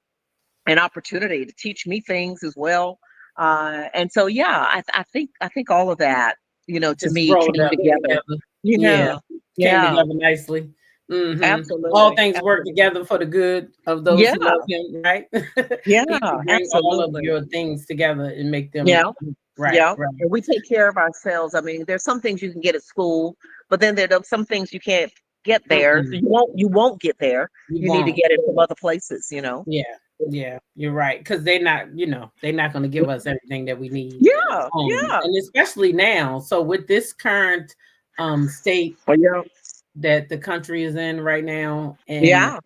Speaker 3: an opportunity to teach me things as well. And so, yeah, I think all of that, you know, to
Speaker 2: Just
Speaker 3: me
Speaker 2: rolled
Speaker 3: came
Speaker 2: up
Speaker 3: together.
Speaker 2: together. Yeah.
Speaker 3: Yeah,
Speaker 2: Came
Speaker 3: yeah,
Speaker 2: together nicely. Mm-hmm. All
Speaker 3: absolutely,
Speaker 2: things work
Speaker 3: absolutely.
Speaker 2: together for the good of those
Speaker 3: Yeah,
Speaker 2: who love him, right? He
Speaker 3: yeah,
Speaker 2: will bring all of
Speaker 3: absolutely.
Speaker 2: your things together and make them
Speaker 3: Yeah.
Speaker 2: right,
Speaker 3: Yeah,
Speaker 2: right.
Speaker 3: and we take care of ourselves. I mean, there's some things you can get at school, but then there are some things you can't get there. So
Speaker 2: Mm-mm.
Speaker 3: you won't get there.
Speaker 2: You
Speaker 3: You need to
Speaker 2: won't.
Speaker 3: get it from other places, you know.
Speaker 2: Yeah, yeah, you're right. Because they're not, they're not going to give us everything that we need.
Speaker 3: Yeah, yeah.
Speaker 2: And especially now. So with this current state
Speaker 3: Well, yeah,
Speaker 2: that the country is in right now, and
Speaker 3: yeah.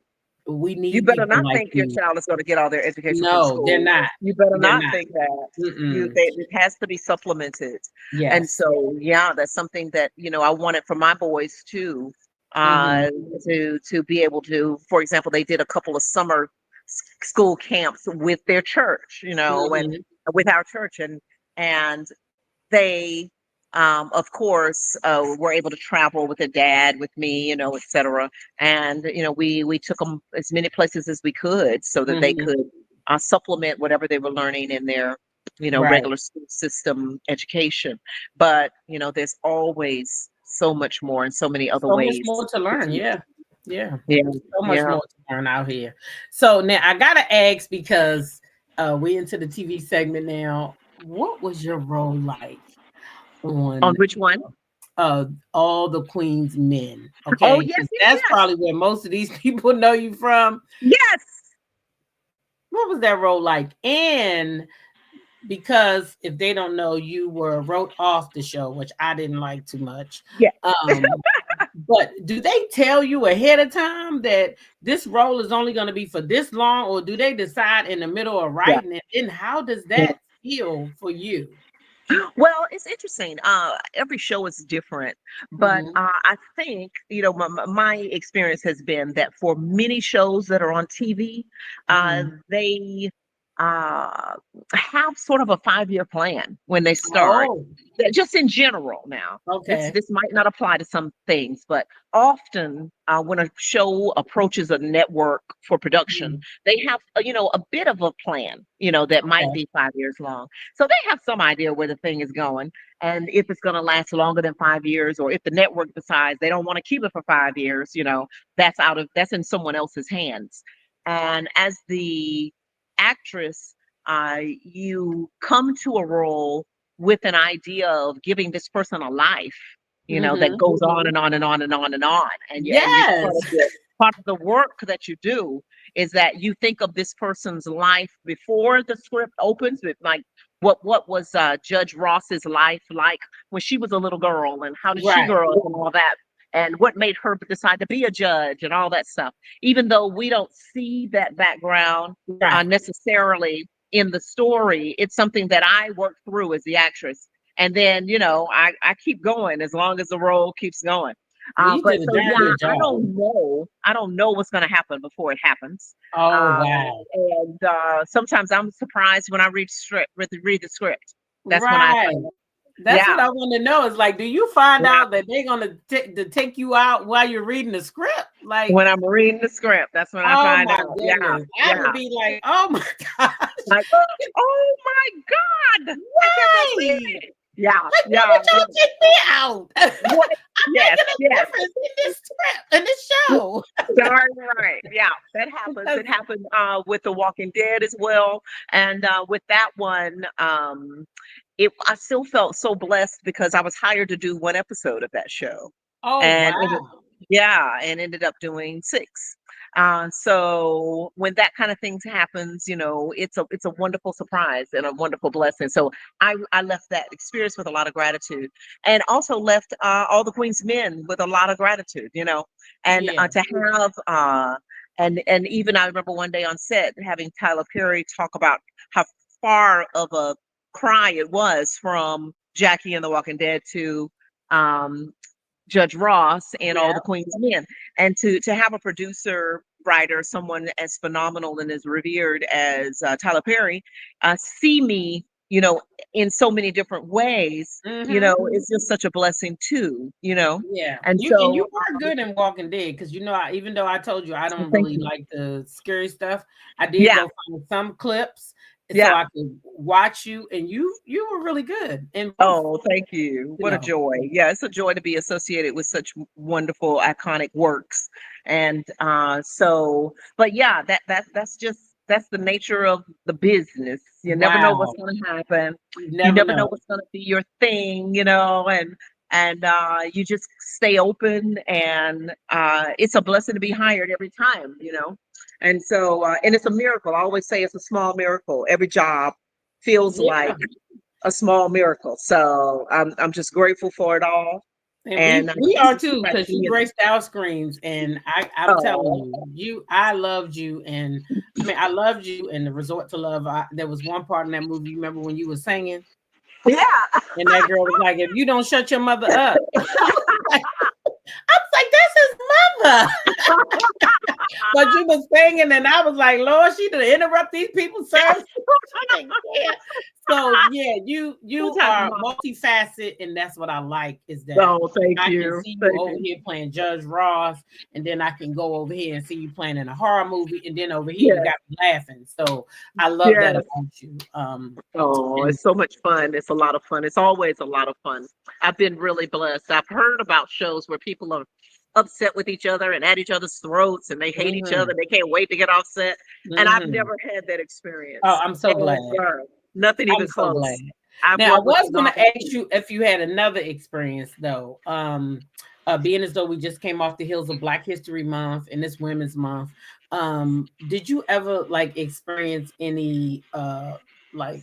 Speaker 2: we
Speaker 3: You
Speaker 2: need
Speaker 3: better
Speaker 2: people
Speaker 3: not
Speaker 2: like
Speaker 3: think your
Speaker 2: you.
Speaker 3: child is going to get all their education from
Speaker 2: No, they're
Speaker 3: school.
Speaker 2: not.
Speaker 3: You better
Speaker 2: They're
Speaker 3: not
Speaker 2: not.
Speaker 3: think that.
Speaker 2: Mm-mm.
Speaker 3: It has to be supplemented. And
Speaker 2: Yes.
Speaker 3: so, yeah, that's something that, you know, I wanted for my boys too,
Speaker 2: Mm-hmm.
Speaker 3: uh, to be able to, for example, they did a couple of summer school camps with their church, you know, and
Speaker 2: Mm-hmm.
Speaker 3: with our church, and they of course were able to travel with their dad, with me, you know, etc. And you know, we took them as many places as we could so that they
Speaker 2: Mm-hmm.
Speaker 3: could supplement whatever they were learning in their, you know,
Speaker 2: Right.
Speaker 3: regular school system education. But you know, there's always so much more and so many other
Speaker 2: So much more
Speaker 3: ways
Speaker 2: to
Speaker 3: to
Speaker 2: learn.
Speaker 3: teach.
Speaker 2: Yeah. Yeah.
Speaker 3: Yeah,
Speaker 2: So much
Speaker 3: yeah.
Speaker 2: more to learn out here. So now I gotta ask, because we into the TV segment now. What was your role like
Speaker 3: On
Speaker 2: on
Speaker 3: which one?
Speaker 2: uh All the Queen's Men?
Speaker 3: Oh,
Speaker 2: Okay,
Speaker 3: yes,
Speaker 2: because
Speaker 3: yes,
Speaker 2: that's
Speaker 3: yes,
Speaker 2: probably where most of these people know you from.
Speaker 3: yes.
Speaker 2: What was that role like? And because if they don't know, you wrote off the show, which I didn't like too much.
Speaker 3: Yeah.
Speaker 2: But do they tell you ahead of time that this role is only going to be for this long, or do they decide in the middle of writing it? And how does that feel for you?
Speaker 3: Well, it's interesting. Every show is different, but
Speaker 2: Mhm.
Speaker 3: I think my experience has been that for many shows that are on TV,
Speaker 2: Mhm.
Speaker 3: they have sort of a 5-year plan when they start.
Speaker 2: Oh,
Speaker 3: Just in general, now this
Speaker 2: okay.
Speaker 3: this might not apply to some things, but often when a show approaches a network for production,
Speaker 2: Mhm.
Speaker 3: they have a bit of a plan, that might
Speaker 2: Okay.
Speaker 3: be 5 years long. So they have some idea where the thing is going, and if it's going to last longer than 5 years, or if the network decides they don't want to keep it for 5 years, that's in someone else's hands. And as the actress, you come to a role with an idea of giving this person a life, that
Speaker 2: Mhm.
Speaker 3: goes on and on and on and on and on. And you
Speaker 2: Yes.
Speaker 3: part of the work that you do is that you think of this person's life before the script opens, with like what was Judge Ross's life like when she was a little girl, and how did she
Speaker 2: Right.
Speaker 3: grow up and all that, and what made her decide to be a judge and all that stuff. Even though we don't see that background
Speaker 2: Right.
Speaker 3: necessarily in the story, it's something that I work through as the actress. And then, I keep going as long as the role keeps going.
Speaker 2: Well, you
Speaker 3: But
Speaker 2: did a
Speaker 3: so
Speaker 2: darn
Speaker 3: yeah,
Speaker 2: good job.
Speaker 3: I don't know what's going to happen before it happens.
Speaker 2: Oh,
Speaker 3: Uh,
Speaker 2: wow.
Speaker 3: and sometimes I'm surprised when I read the script. That's when I
Speaker 2: Right.
Speaker 3: find out.
Speaker 2: That's what
Speaker 3: Yeah,
Speaker 2: I want to know. Is like, do you find
Speaker 3: yeah.
Speaker 2: out that they're gonna to take you out while you're reading the script? Like,
Speaker 3: When I'm reading the script, that's when I
Speaker 2: oh
Speaker 3: find
Speaker 2: my
Speaker 3: out. Yeah,
Speaker 2: goodness, I
Speaker 3: yeah.
Speaker 2: would be like, oh my gosh,
Speaker 3: Like, oh my God, I can't believe
Speaker 2: right?
Speaker 3: it. Yeah,
Speaker 2: Like, why
Speaker 3: yeah,
Speaker 2: would y'all take me out?
Speaker 3: what?
Speaker 2: I'm
Speaker 3: Yes,
Speaker 2: making a
Speaker 3: yes.
Speaker 2: difference in this script, in this show.
Speaker 3: Darn right. Yeah, that happens.
Speaker 2: Because
Speaker 3: It happened with The Walking Dead as well. And with that one, I still felt so blessed because I was hired to do one episode of that show.
Speaker 2: oh
Speaker 3: And
Speaker 2: wow,
Speaker 3: and ended up doing six. So when that kind of things happens, it's a wonderful surprise and a wonderful blessing. So I left that experience with a lot of gratitude, and also left all the Queen's Men with a lot of gratitude. And
Speaker 2: yeah.
Speaker 3: to have and even I remember one day on set having Tyler Perry talk about how far of a cry it was from Jackie and The Walking Dead to um, Judge Ross and all
Speaker 2: Yeah.
Speaker 3: the Queen's Men, and to have a producer, writer, someone as phenomenal and as revered as Tyler Perry, see me, in so many different ways,
Speaker 2: Mm-hmm.
Speaker 3: it's just such a blessing too,
Speaker 2: Yeah,
Speaker 3: and
Speaker 2: you
Speaker 3: so
Speaker 2: are good in Walking Dead because even though I told you I don't
Speaker 3: thank
Speaker 2: really
Speaker 3: you.
Speaker 2: like the scary stuff, I did
Speaker 3: Yeah,
Speaker 2: go find some clips so
Speaker 3: yeah.
Speaker 2: I could watch you, and you were really good in both.
Speaker 3: Oh, thank you.
Speaker 2: You
Speaker 3: What a
Speaker 2: know,
Speaker 3: joy. Yeah, it's a joy to be associated with such wonderful, iconic works. And but yeah, that's the nature of the business. You never know what's
Speaker 2: wow,
Speaker 3: going to happen.
Speaker 2: you
Speaker 3: You
Speaker 2: never
Speaker 3: never know
Speaker 2: know.
Speaker 3: what's going to be your thing, and you just stay open, and it's a blessing to be hired every time. And so and it's a miracle. I always say it's a small miracle. Every job feels
Speaker 2: Yeah,
Speaker 3: like a small miracle. So I'm just grateful for it all.
Speaker 2: and
Speaker 3: And
Speaker 2: we
Speaker 3: just
Speaker 2: are too
Speaker 3: express
Speaker 2: because you
Speaker 3: me.
Speaker 2: graced our screens, and I'm telling
Speaker 3: Oh,
Speaker 2: you, I loved you, and I mean I loved you in the Resort to Love. There was one part in that movie. You remember when you were singing,
Speaker 3: yeah.
Speaker 2: and that girl was like, "If you don't shut your mother up," I was like, "That's his mother." But you was singing, and I was like, Lord, she done interrupt these people's service. Yeah. So yeah,
Speaker 3: We'll
Speaker 2: you
Speaker 3: talk
Speaker 2: are
Speaker 3: about.
Speaker 2: multifaceted, and that's what I like is that
Speaker 3: Oh, thank
Speaker 2: I can
Speaker 3: you.
Speaker 2: see you
Speaker 3: Thank
Speaker 2: over
Speaker 3: you.
Speaker 2: here playing Judge Ross, and then I can go over here and see you playing in a horror movie, and then over here you
Speaker 3: Yes,
Speaker 2: got me laughing. So I love that
Speaker 3: yes.
Speaker 2: about you.
Speaker 3: Oh,
Speaker 2: And
Speaker 3: it's so much fun. It's a lot of fun. It's always a lot of fun. I've been really blessed. I've heard about shows where people are upset with each other and at each other's throats, and they hate each other.
Speaker 2: mhm,
Speaker 3: They can't wait to get off set. And I've
Speaker 2: mhm.
Speaker 3: never had that
Speaker 2: Oh,
Speaker 3: experience.
Speaker 2: I'm so glad.
Speaker 3: And nothing
Speaker 2: I'm
Speaker 3: even
Speaker 2: so glad.
Speaker 3: close. I've
Speaker 2: Now, I
Speaker 3: worked with
Speaker 2: was going to
Speaker 3: phenomenal
Speaker 2: ask you if you had another experience, though. Being as though we just came off the heels of Black History Month and this Women's Month, did you ever like experience any like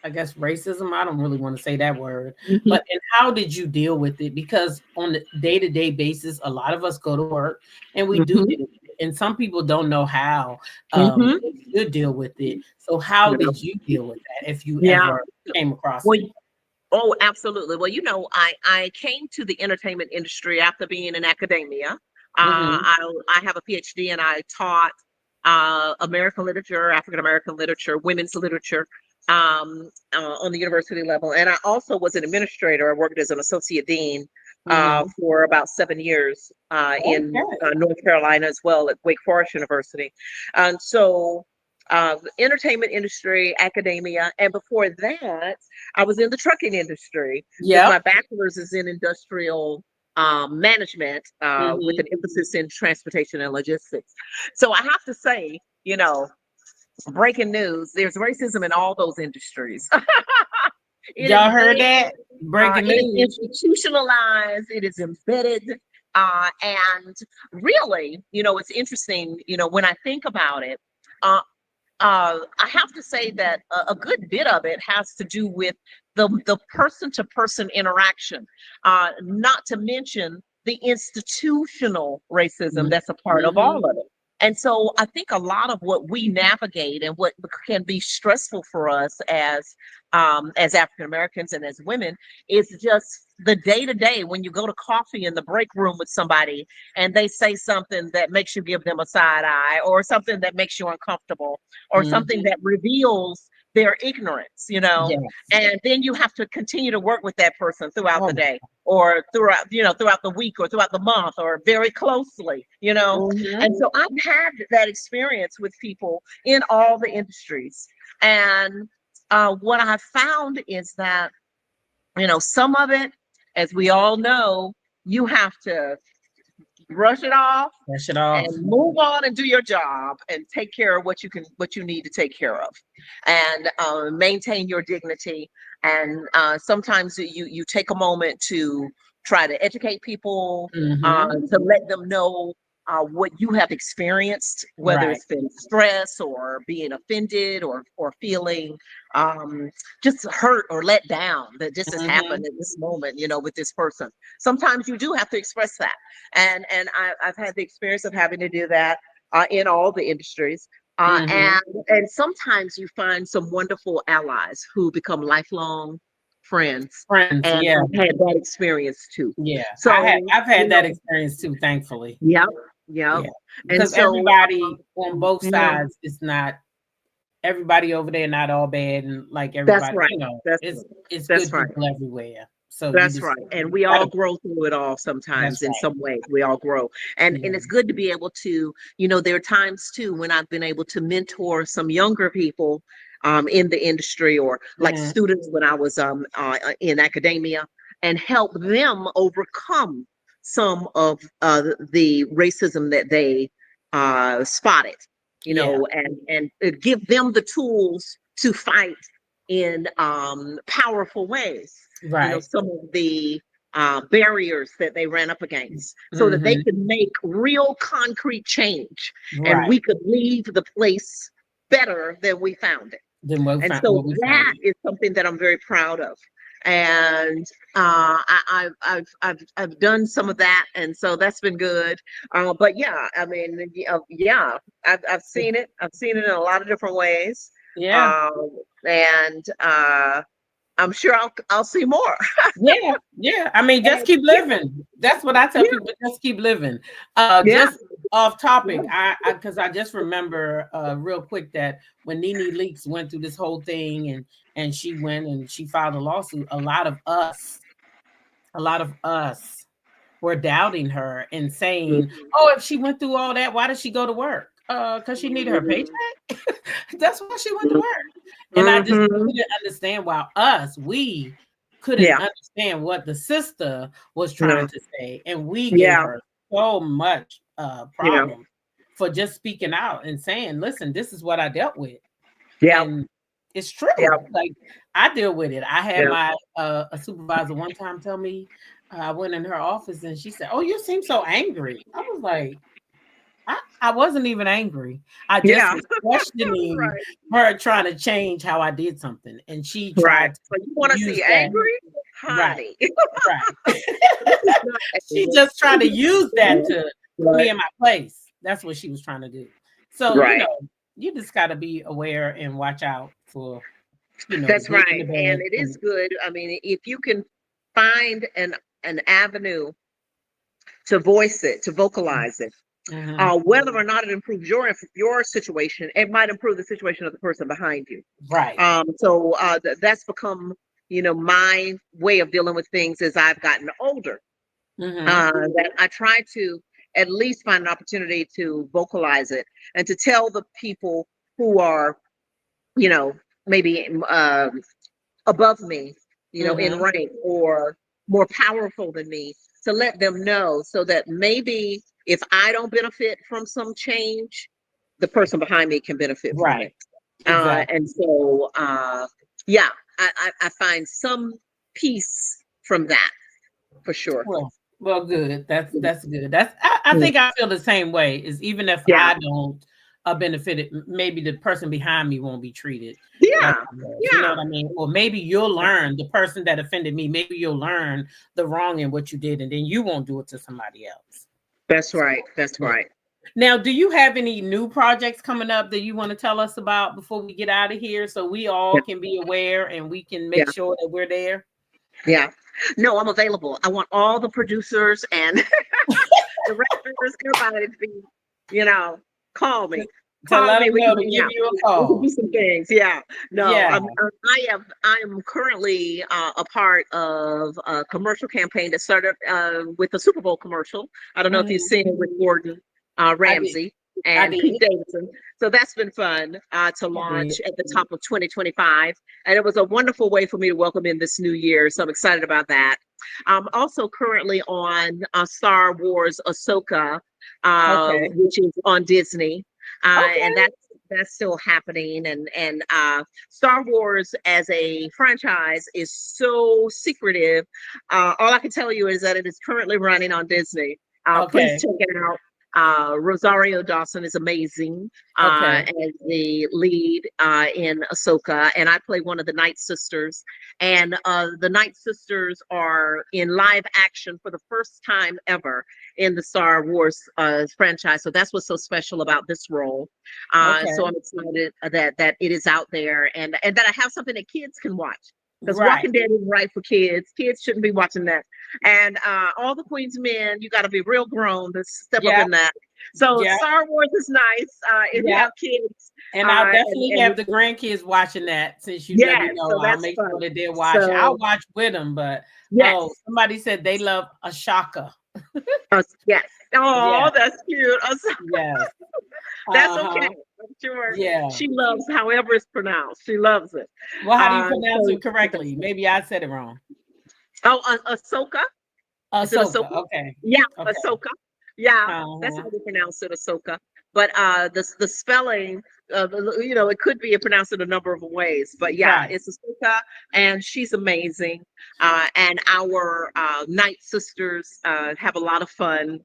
Speaker 2: I guess racism. I don't really want to say that word,
Speaker 3: Mhm,
Speaker 2: but and how did you deal with it? Because on the day-to-day basis, a lot of us go to work and we do
Speaker 3: mhm,
Speaker 2: deal with it. And some people don't know how
Speaker 3: mhm.
Speaker 2: they should deal with it. So how
Speaker 3: Yeah.
Speaker 2: did you deal with that if you
Speaker 3: Yeah.
Speaker 2: ever came across
Speaker 3: Well,
Speaker 2: it?
Speaker 3: oh, absolutely. Well, I came to the entertainment industry after being in academia.
Speaker 2: Mm-hmm.
Speaker 3: I have a PhD and I taught American literature, African American literature, women's literature on the university level. And I also was an administrator. I worked as an associate dean
Speaker 2: Mm-hmm.
Speaker 3: for about 7 years in
Speaker 2: Okay.
Speaker 3: North Carolina as well at Wake Forest University. And so entertainment industry, academia, and before that, I was in the trucking industry because
Speaker 2: Yep.
Speaker 3: my bachelor's is in industrial management with
Speaker 2: Mm-hmm.
Speaker 3: an emphasis in transportation and logistics. So I have to say, breaking news, there's racism in all those industries. It is
Speaker 2: Y'all heard
Speaker 3: there.
Speaker 2: that? Breaking
Speaker 3: It
Speaker 2: news.
Speaker 3: is institutionalized. It is embedded. And really, it's interesting, when I think about it, uh, I have to say that a good bit of it has to do with the person to person interaction, not to mention the institutional racism that's a part of
Speaker 2: Mm-hmm.
Speaker 3: all of it. And so I think a lot of what we navigate and what can be stressful for us as African Americans and as women is just the day to day when you go to coffee in the break room with somebody and they say something that makes you give them a side eye or something that makes you uncomfortable or something
Speaker 2: Mm-hmm.
Speaker 3: that reveals their ignorance,
Speaker 2: Yes.
Speaker 3: and then you have to continue to work with that person throughout
Speaker 2: Oh
Speaker 3: the
Speaker 2: my.
Speaker 3: day or throughout the week or throughout the month or very closely,
Speaker 2: Mm-hmm.
Speaker 3: and so I've had that experience with people in all the industries. And what I've found is that, some of it, as we all know, you have to brush it off
Speaker 2: Brush it
Speaker 3: and
Speaker 2: off.
Speaker 3: move on and do your job and take care of what you need to take care of and maintain your dignity. And sometimes you take a moment to try to educate people,
Speaker 2: Mm-hmm.
Speaker 3: to let them know what you have experienced, whether
Speaker 2: Right.
Speaker 3: it's been stress or being offended or feeling um, just hurt or let down that this has
Speaker 2: Mm-hmm.
Speaker 3: happened at this moment, with this person. Sometimes you do have to express that, and I've had the experience of having to do that in all the industries.
Speaker 2: Mm-hmm.
Speaker 3: And sometimes you find some wonderful allies who become lifelong friends.
Speaker 2: Friends.
Speaker 3: And
Speaker 2: Yeah.
Speaker 3: I've had that experience too.
Speaker 2: Yeah.
Speaker 3: So,
Speaker 2: I've had that experience too, thankfully.
Speaker 3: yep, yep.
Speaker 2: Yeah.
Speaker 3: And
Speaker 2: Because
Speaker 3: so,
Speaker 2: everybody on both
Speaker 3: yeah,
Speaker 2: sides is not everybody over there not all bad and like
Speaker 3: that's
Speaker 2: everybody,
Speaker 3: right. That's right.
Speaker 2: it's
Speaker 3: That's
Speaker 2: good
Speaker 3: right.
Speaker 2: people everywhere. So you
Speaker 3: That's
Speaker 2: just
Speaker 3: right. And we all
Speaker 2: gotta
Speaker 3: grow through it all
Speaker 2: that's
Speaker 3: sometimes in
Speaker 2: right.
Speaker 3: some ways. We all grow. And
Speaker 2: Yeah.
Speaker 3: it's good to be able to, there are times too when I've been able to mentor some younger people in the industry or like
Speaker 2: Mm-hmm.
Speaker 3: students when I was in academia and help them overcome some of the racism that they spotted,
Speaker 2: Yeah.
Speaker 3: and give them the tools to fight in powerful ways,
Speaker 2: Right.
Speaker 3: some of the barriers that they ran up against so that they
Speaker 2: Mm-hmm.
Speaker 3: could make real concrete change and
Speaker 2: Right.
Speaker 3: we could leave the place better than we found it.
Speaker 2: Then
Speaker 3: And so
Speaker 2: we found
Speaker 3: that
Speaker 2: it.
Speaker 3: is something that I'm very proud of. And I've done some of that, and so that's been good. But yeah, I mean, yeah, I've seen it. I've seen it in a lot of different ways,
Speaker 2: Yeah.
Speaker 3: um, and I'm sure I'll see more.
Speaker 2: Yeah, yeah. I mean, just
Speaker 3: And
Speaker 2: keep
Speaker 3: yeah,
Speaker 2: living. That's what I tell
Speaker 3: yeah,
Speaker 2: people. Just keep living.
Speaker 3: yeah,
Speaker 2: Just off topic.
Speaker 3: yeah.
Speaker 2: Because I just remember real quick that when Nene Leakes went through this whole thing and she went and she filed a lawsuit, a lot of us were doubting her and saying,
Speaker 3: Mhm,
Speaker 2: "Oh, if she went through all that, why did she go to work? Because she needed her paycheck.
Speaker 3: mhm,
Speaker 2: That's why she went to work." And I just
Speaker 3: mhm.
Speaker 2: couldn't understand why we couldn't
Speaker 3: Yeah,
Speaker 2: understand what the sister was trying
Speaker 3: no,
Speaker 2: to say, and we gave
Speaker 3: yeah,
Speaker 2: her so much
Speaker 3: yeah,
Speaker 2: problem for just speaking out and saying, "Listen, this is what I dealt with,"
Speaker 3: yeah,
Speaker 2: and it's
Speaker 3: yeah,
Speaker 2: true. Like I deal with it. I had
Speaker 3: yeah.
Speaker 2: my a supervisor one time tell me I went in her office and she said, "Oh, you seem so angry." I was like, I wasn't even angry. I just
Speaker 3: Yeah.
Speaker 2: was questioning
Speaker 3: Right.
Speaker 2: her trying to change how I did something. And she
Speaker 3: Right.
Speaker 2: tried to
Speaker 3: So you want to
Speaker 2: use
Speaker 3: see
Speaker 2: that.
Speaker 3: angry,
Speaker 2: Right,
Speaker 3: honey?
Speaker 2: right.
Speaker 3: This is not
Speaker 2: She
Speaker 3: angry.
Speaker 2: just tried to use that to put me
Speaker 3: Right.
Speaker 2: in my place. That's what she was trying to do. So,
Speaker 3: Right.
Speaker 2: you just got to be aware and watch out for, the
Speaker 3: That's
Speaker 2: good and
Speaker 3: right.
Speaker 2: the
Speaker 3: And
Speaker 2: bad.
Speaker 3: it is good. I mean, if you can find an avenue to voice it, to vocalize it,
Speaker 2: Mhm.
Speaker 3: whether or not it improves your situation, it might improve the situation of the person behind you.
Speaker 2: Right.
Speaker 3: So that's become, my way of dealing with things as I've gotten older.
Speaker 2: Mhm.
Speaker 3: That I try to at least find an opportunity to vocalize it and to tell the people who are, you know, maybe above me, in
Speaker 2: Mhm.
Speaker 3: rank or more powerful than me, to let them know so that maybe if I don't benefit from some change, the person behind me can benefit from
Speaker 2: Right.
Speaker 3: it.
Speaker 2: Exactly.
Speaker 3: And so, yeah, I find some peace from that for sure.
Speaker 2: Well, good. That's good. I
Speaker 3: Mm.
Speaker 2: think I feel the same way. Is even if
Speaker 3: Yeah,
Speaker 2: I don't benefit it, maybe the person behind me won't be treated like
Speaker 3: yeah,
Speaker 2: I was. You know
Speaker 3: yeah.
Speaker 2: what I mean? Or maybe you'll learn the person that offended me. Maybe you'll learn the wrong in what you did, and then you won't do it to somebody else.
Speaker 3: That's
Speaker 2: So,
Speaker 3: right. That's
Speaker 2: yeah.
Speaker 3: right.
Speaker 2: Now, do you have any new projects coming up that you want to tell us about before we get out of here, so we all
Speaker 3: Yeah,
Speaker 2: can be aware and we can make
Speaker 3: yeah,
Speaker 2: sure that we're there?
Speaker 3: yeah. No, I'm available. I want all the producers and directors, everybody to be, you know, call me.
Speaker 2: To
Speaker 3: Call
Speaker 2: let
Speaker 3: me.
Speaker 2: them
Speaker 3: We can
Speaker 2: know to
Speaker 3: hang
Speaker 2: give
Speaker 3: out.
Speaker 2: you a
Speaker 3: We can do
Speaker 2: call.
Speaker 3: some things. Yeah. No,
Speaker 2: Yeah.
Speaker 3: I am currently a part of a commercial campaign that started with the Super Bowl commercial. I don't know if you've
Speaker 2: Mhm.
Speaker 3: seen it with Gordon
Speaker 2: I did.
Speaker 3: Ramsay
Speaker 2: I
Speaker 3: and Pete
Speaker 2: did.
Speaker 3: Davidson. So that's been fun to
Speaker 2: I did.
Speaker 3: launch at the top of 2025. And it was a wonderful way for me to welcome in this new year. So I'm excited about that. I'm also currently on Star Wars Ahsoka,
Speaker 2: Okay.
Speaker 3: which is on Disney, and
Speaker 2: Okay.
Speaker 3: that's still happening. And Star Wars as a franchise is so secretive. All I can tell you is that it is currently running on Disney. Please
Speaker 2: Okay.
Speaker 3: check it out. Rosario Dawson is amazing
Speaker 2: Okay.
Speaker 3: as the lead in Ahsoka, and I play one of the Night Sisters. And the Night Sisters are in live action for the first time ever in the Star Wars franchise. So that's what's so special about this role. So
Speaker 2: Okay.
Speaker 3: I'm excited that it is out there and that I have something that kids can watch. Because
Speaker 2: Right.
Speaker 3: Walking Dead is right for kids. Kids shouldn't be watching that. And all the Queen's Men, you got to be real grown to step up
Speaker 2: Yep.
Speaker 3: in that. So
Speaker 2: Yep.
Speaker 3: Star Wars is nice if you
Speaker 2: Yep.
Speaker 3: have kids.
Speaker 2: And I'll definitely
Speaker 3: And
Speaker 2: have the grandkids watching that since you let me
Speaker 3: yes,
Speaker 2: know.
Speaker 3: so
Speaker 2: I'll
Speaker 3: that's
Speaker 2: make sure
Speaker 3: fun.
Speaker 2: that they're watching. I'll
Speaker 3: So
Speaker 2: watch with them, but
Speaker 3: yes,
Speaker 2: somebody said they love Ashaka.
Speaker 3: yes.
Speaker 2: Yeah.
Speaker 3: Oh, that's cute.
Speaker 2: Yes.
Speaker 3: That's okay.
Speaker 2: Uh-huh.
Speaker 3: I'm sure
Speaker 2: Yeah.
Speaker 3: she loves however it's pronounced. She loves it.
Speaker 2: Well, how do you pronounce
Speaker 3: So
Speaker 2: it correctly? Maybe I said it wrong.
Speaker 3: oh, Ahsoka. Is it
Speaker 2: Ahsoka.
Speaker 3: Ahsoka?
Speaker 2: Okay.
Speaker 3: Yeah,
Speaker 2: Okay.
Speaker 3: Ahsoka. Yeah, that's
Speaker 2: Uh-huh.
Speaker 3: how we pronounce it, Ahsoka. But the spelling, it could be pronounced in a number of ways. But yeah,
Speaker 2: Right.
Speaker 3: it's Ahsoka, and she's amazing. And our Night Sisters have a lot of fun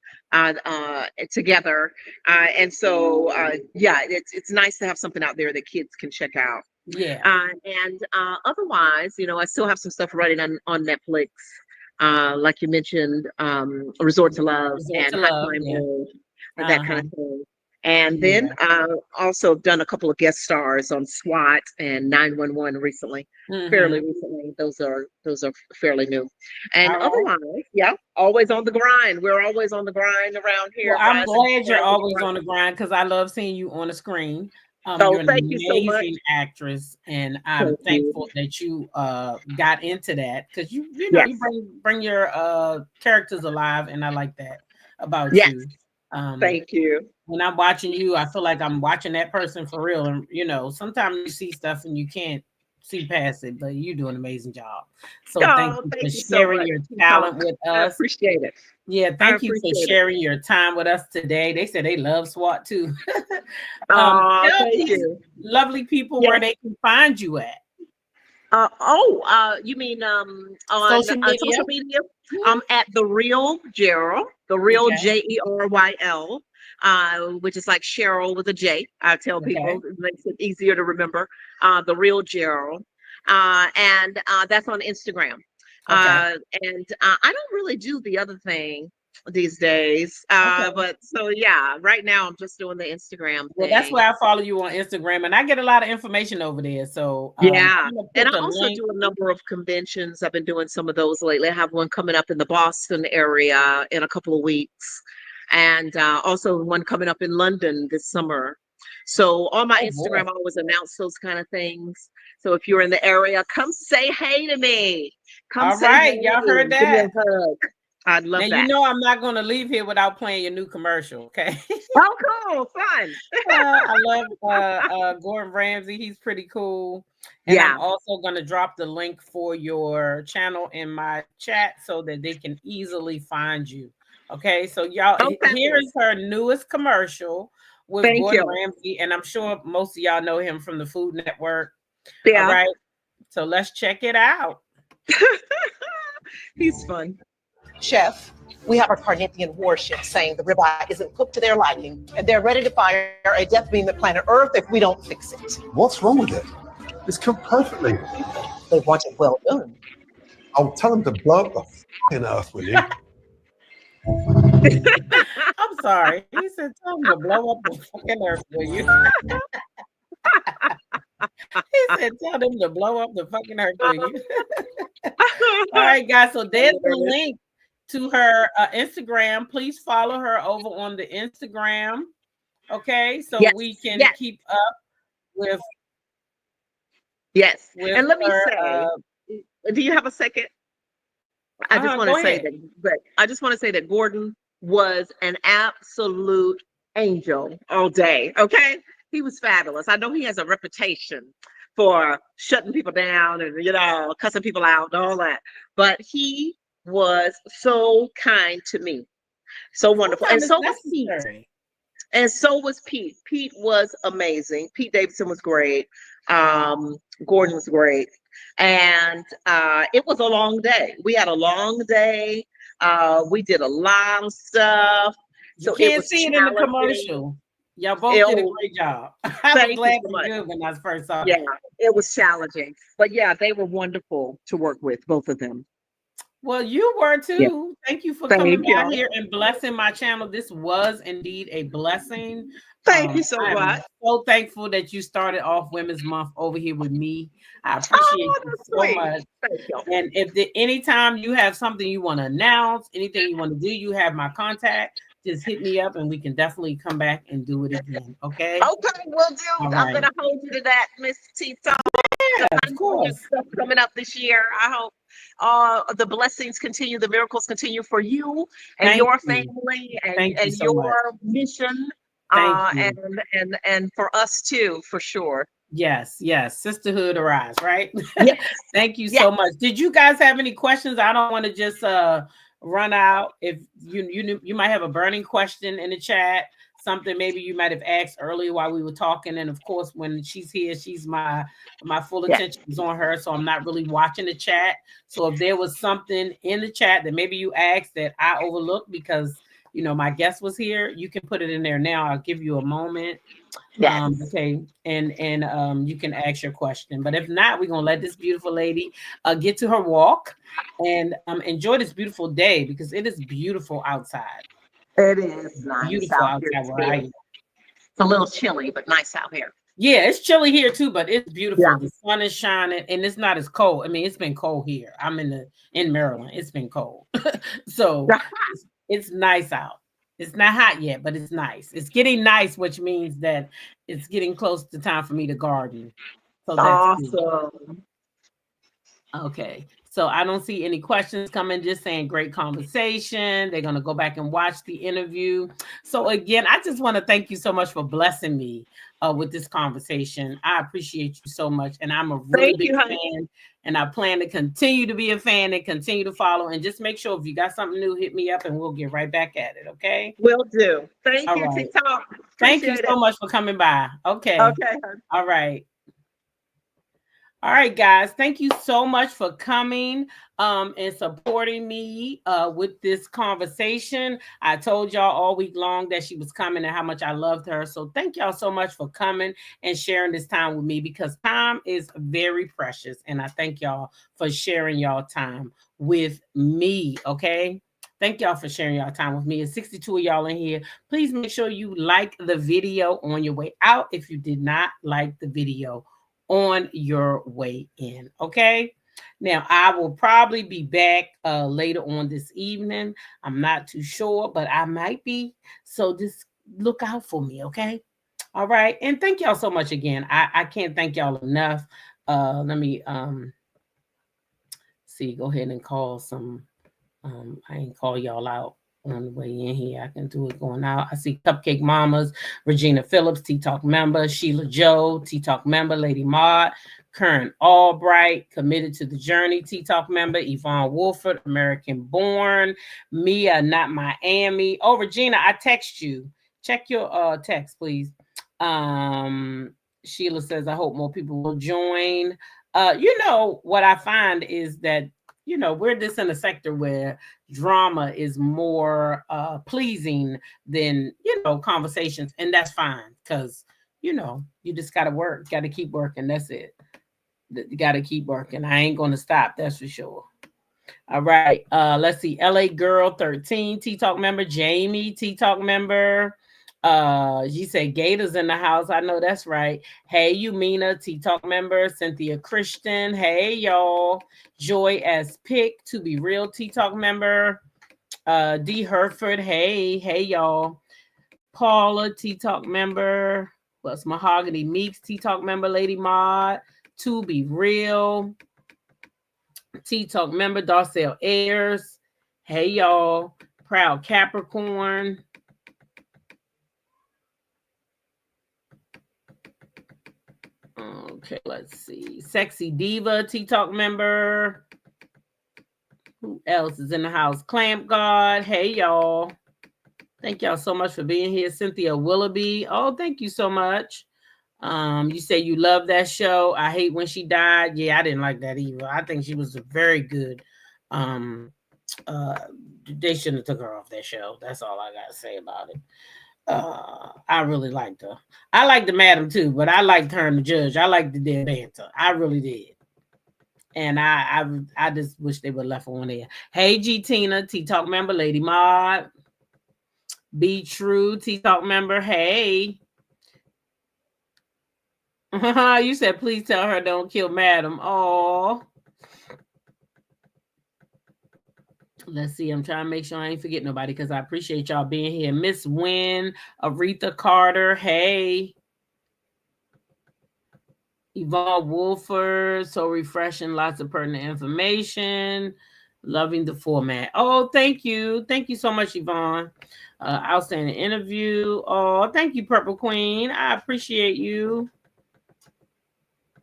Speaker 3: together. And so yeah, it's nice to have something out there that kids can check out.
Speaker 2: Yeah.
Speaker 3: And otherwise, I still have some stuff running on Netflix, like you mentioned, Resort to Love
Speaker 2: Resort
Speaker 3: and
Speaker 2: to
Speaker 3: High
Speaker 2: love.
Speaker 3: Climb
Speaker 2: Yeah.
Speaker 3: Home, or that kind
Speaker 2: Uh-huh.
Speaker 3: of thing. And then
Speaker 2: Yeah.
Speaker 3: also done a couple of guest stars on SWAT and 911 recently, fairly
Speaker 2: Mm-hmm.
Speaker 3: recently. Those are fairly new. And
Speaker 2: All right.
Speaker 3: otherwise, yeah, always on the grind. We're always on the grind around
Speaker 2: Well,
Speaker 3: here,
Speaker 2: I'm
Speaker 3: rising,
Speaker 2: glad you're
Speaker 3: rising,
Speaker 2: always on the
Speaker 3: rising.
Speaker 2: grind because I love seeing you on the screen.
Speaker 3: Oh,
Speaker 2: You're an
Speaker 3: thank you so much.
Speaker 2: amazing actress, and I'm
Speaker 3: Thank you.
Speaker 2: thankful that you got into that because you
Speaker 3: Yes,
Speaker 2: bring your characters alive, and I like that about
Speaker 3: yes,
Speaker 2: you. Um,
Speaker 3: thank you.
Speaker 2: when I'm watching you, I feel like I'm watching that person for real. And sometimes you see stuff and you can't see past it, but you do an amazing job. So thank
Speaker 3: Oh,
Speaker 2: you for
Speaker 3: thank you so
Speaker 2: sharing
Speaker 3: much,
Speaker 2: your
Speaker 3: sweetheart.
Speaker 2: talent with
Speaker 3: I
Speaker 2: us.
Speaker 3: appreciate it.
Speaker 2: Yeah,
Speaker 3: I
Speaker 2: thank you for
Speaker 3: appreciate it.
Speaker 2: sharing your time with us today. They said they love SWAT too.
Speaker 3: Oh,
Speaker 2: Tell
Speaker 3: thank
Speaker 2: these
Speaker 3: you.
Speaker 2: lovely people
Speaker 3: Yes.
Speaker 2: where they can find you at
Speaker 3: You mean on
Speaker 2: social media.
Speaker 3: social media?
Speaker 2: Mhm.
Speaker 3: At the real Jeryl, the real
Speaker 2: Okay.
Speaker 3: Jeryl. which is like Cheryl with a J. I tell people,
Speaker 2: Okay.
Speaker 3: it makes it easier to remember. The real Gyrl. And that's on Instagram.
Speaker 2: Okay.
Speaker 3: And I don't really do the other thing these days.
Speaker 2: Okay.
Speaker 3: But so yeah, right now I'm just doing the Instagram
Speaker 2: Well, that's
Speaker 3: thing.
Speaker 2: where I follow you on Instagram, and I get a lot of information over there. So
Speaker 3: Yeah.
Speaker 2: I'm gonna
Speaker 3: And
Speaker 2: put
Speaker 3: I
Speaker 2: the
Speaker 3: also
Speaker 2: link.
Speaker 3: do a number of conventions. I've been doing some of those lately. I have one coming up in the Boston area in a couple of weeks, and also one coming up in London this summer. So on my
Speaker 2: Oh boy.
Speaker 3: Instagram, I always announce those kind of things. So if you're in the area, come say hey to me. Come
Speaker 2: All
Speaker 3: say
Speaker 2: right,
Speaker 3: hey.
Speaker 2: y'all heard
Speaker 3: Give me a
Speaker 2: that.
Speaker 3: hug. I'd
Speaker 2: Now
Speaker 3: love
Speaker 2: you
Speaker 3: that.
Speaker 2: know I'm not gonna leave here without playing your new commercial, okay?
Speaker 3: Oh, cool. Fun.
Speaker 2: I love Gordon Ramsay. He's pretty cool. And I'm
Speaker 3: Yeah.
Speaker 2: also going to drop the link for your channel in my chat so that they can easily find you. Okay, so y'all,
Speaker 3: Oh,
Speaker 2: here
Speaker 3: fabulous.
Speaker 2: is her newest commercial with
Speaker 3: Thank
Speaker 2: Gordon
Speaker 3: you.
Speaker 2: Ramsay, and I'm sure most of y'all know him from the Food Network. All
Speaker 3: Yeah.
Speaker 2: right, so let's check it out.
Speaker 3: He's fun.
Speaker 4: Chef, we have a Carnithian warship saying the ribeye isn't cooked to their liking, and they're ready to fire a death beam at planet Earth if we don't fix it.
Speaker 5: What's wrong with it? It's cooked perfectly.
Speaker 4: They want it well done.
Speaker 5: I'll tell them to blow up the f***ing earth, will you?
Speaker 2: I'm sorry. He said, tell him to blow up the fucking earth, will you? He said, tell them to blow up the fucking earth, will you? All right, guys. So there's the link to her Instagram. Please follow her over on the Instagram. Okay, so
Speaker 3: Yes.
Speaker 2: we can
Speaker 3: Yes.
Speaker 2: keep up with.
Speaker 3: Yes.
Speaker 2: With
Speaker 3: And let me
Speaker 2: her,
Speaker 3: say, do you have a second? I just want
Speaker 2: go
Speaker 3: to say
Speaker 2: ahead.
Speaker 3: that, I just want to say that Gordon was an absolute angel all day. Okay. He was fabulous. I know he has a reputation for shutting people down and, cussing people out and all that, but he was so kind to me. So wonderful. And
Speaker 2: Sometimes
Speaker 3: so was
Speaker 2: it's
Speaker 3: Pete.
Speaker 2: necessary.
Speaker 3: And so was Pete. Pete was amazing. Pete Davidson was great. Gordon was great. And it was a long day. We had a long day. We did a lot of stuff.
Speaker 2: You
Speaker 3: So it
Speaker 2: can't
Speaker 3: was
Speaker 2: see it in the
Speaker 3: challenging.
Speaker 2: commercial. Y'all both did a
Speaker 3: Oh,
Speaker 2: great job. I was
Speaker 3: thank you
Speaker 2: glad
Speaker 3: so
Speaker 2: for
Speaker 3: much.
Speaker 2: good when I first saw
Speaker 3: Yeah,
Speaker 2: it.
Speaker 3: it was challenging. But yeah, they were wonderful to work with, both of them.
Speaker 2: Well, you were
Speaker 3: Yeah.
Speaker 2: too. Thank you for
Speaker 3: Thank
Speaker 2: coming by
Speaker 3: you.
Speaker 2: here and blessing my channel. This was indeed a blessing.
Speaker 3: Thank you so
Speaker 2: I am
Speaker 3: much.
Speaker 2: so thankful that you started off Women's Month over here with me. I appreciate
Speaker 3: Oh,
Speaker 2: you
Speaker 3: that's
Speaker 2: so
Speaker 3: sweet.
Speaker 2: much.
Speaker 3: Thank you.
Speaker 2: And if anytime you have something you want to announce, anything you want to do, you have my contact. Just hit me up and we can definitely come back and do it again. Okay.
Speaker 3: Okay, will do.
Speaker 2: All
Speaker 3: I'm
Speaker 2: right.
Speaker 3: gonna hold you to that, Miss Tito.
Speaker 2: Yeah,
Speaker 3: I
Speaker 2: of
Speaker 3: know
Speaker 2: course.
Speaker 3: there's stuff coming up this year. I hope the blessings continue, the miracles continue for you and
Speaker 2: Thank
Speaker 3: your
Speaker 2: you.
Speaker 3: family
Speaker 2: Thank you
Speaker 3: and
Speaker 2: so much.
Speaker 3: your mission.
Speaker 2: Thank you.
Speaker 3: And for us too, for sure.
Speaker 2: Yes, yes. Sisterhood arise, right?
Speaker 3: Yes.
Speaker 2: Thank you
Speaker 3: Yes.
Speaker 2: so much. Did you guys have any questions? I don't want to just run out. If you might have a burning question in the chat, something maybe you might have asked earlier while we were talking. And of course, when she's here, she's my full
Speaker 3: Yes.
Speaker 2: attention is on her, so I'm not really watching the chat. So if there was something in the chat that maybe you asked that I overlooked because my guest was here, you can put it in there now. I'll give you a moment.
Speaker 3: Yes.
Speaker 2: Okay, and you can ask your question, but if not, we're gonna let this beautiful lady get to her walk and enjoy this beautiful day because it is beautiful outside.
Speaker 3: It is nice
Speaker 2: Beautiful
Speaker 3: out here.
Speaker 2: outside where I am.
Speaker 3: It's a little chilly, but nice out here.
Speaker 2: Yeah, it's chilly here too, but it's beautiful.
Speaker 3: Yeah.
Speaker 2: The sun is shining and it's not as cold. I mean, it's been cold here. I'm in Maryland. It's been cold. So it's nice out. It's not hot yet, but it's nice. It's getting nice, which means that it's getting close to time for me to garden. So that's good.
Speaker 3: Awesome.
Speaker 2: Okay. So I don't see any questions coming, just saying great conversation. They're going to go back and watch the interview. So again, I just want to thank you so much for blessing me with this conversation. I appreciate you so much. And I'm a really big fan. And I plan to continue to be a fan and continue to follow. And just make sure if you got something new, hit me up and we'll get right back at it. Okay.
Speaker 3: Will do. Thank
Speaker 2: All
Speaker 3: you,
Speaker 2: right.
Speaker 3: TikTok.
Speaker 2: Thank you so much for coming by. Okay.
Speaker 3: Okay.
Speaker 2: All right. All right, guys. Thank you so much for coming and supporting me with this conversation. I told y'all all week long that she was coming and how much I loved her. So thank y'all so much for coming and sharing this time with me, because time is very precious. And I thank y'all for sharing y'all time with me. Okay. Thank y'all for sharing y'all time with me. It's 62 of y'all in here. Please make sure you like the video on your way out if you did not like the video on your way in. Okay. Now, I will probably be back later on this evening. I'm not too sure, but I might be. So just look out for me. Okay. All right. And thank y'all so much again. I can't thank y'all enough. Let me see. Go ahead and call some. I ain't call y'all out on the way in here. I can do it going out. I see Cupcake Mamas, Regina Phillips, T-Talk member, Sheila Joe, T-Talk member, Lady Maud, Karen Albright, Committed to the Journey, T-Talk member, Yvonne Wolford, American Born, Mia, Not Miami. Oh, Regina, I text you. Check your text, please. Sheila says, I hope more people will join. You know, what I find is that, you know, we're just in a sector where drama is more pleasing than, you know, conversations. And that's fine, because, you know, you just got to work, got to keep working. That's it. You got to keep working. I ain't going to stop. That's for sure. All right. Let's see. LA Girl 13, T-Talk member. Jamie, T-Talk member. She said Gators in the house. I know that's right. Hey, Umina, T-Talk member. Cynthia Christian. Hey, y'all. Joy as Pick, To Be Real, T-Talk member. D. Herford. Hey, y'all. Paula, T-Talk member. What's Mahogany Meeks, T-Talk member. Lady Maud, To Be Real, T-Talk member. Darcel Ayers. Hey, y'all. Proud Capricorn. Okay, let's see. Sexy Diva, T-Talk member. Who else is in the house? Clamp God. Hey, y'all. Thank y'all so much for being here. Cynthia Willoughby. Oh, thank you so much. You say you love that show. I hate when she died. Yeah, I didn't like that either. I think she was very good. They shouldn't have took her off that show. That's all I got to say about it. I really liked her. I liked the madam too, but I liked her and the judge. I liked the dead banter. I really did. And I just wish they would left her on there. Hey, G Tina, T-Talk member, Lady Maud. Be True, T-Talk member. Hey. You said please tell her don't kill madam. Oh. Let's see. I'm trying to make sure I ain't forget nobody, because I appreciate y'all being here. Miss Wynn, Aretha Carter. Hey. Yvonne Wolford. So refreshing. Lots of pertinent information. Loving the format. Oh, thank you. Thank you so much, Yvonne. Outstanding interview. Oh, thank you, Purple Queen. I appreciate you.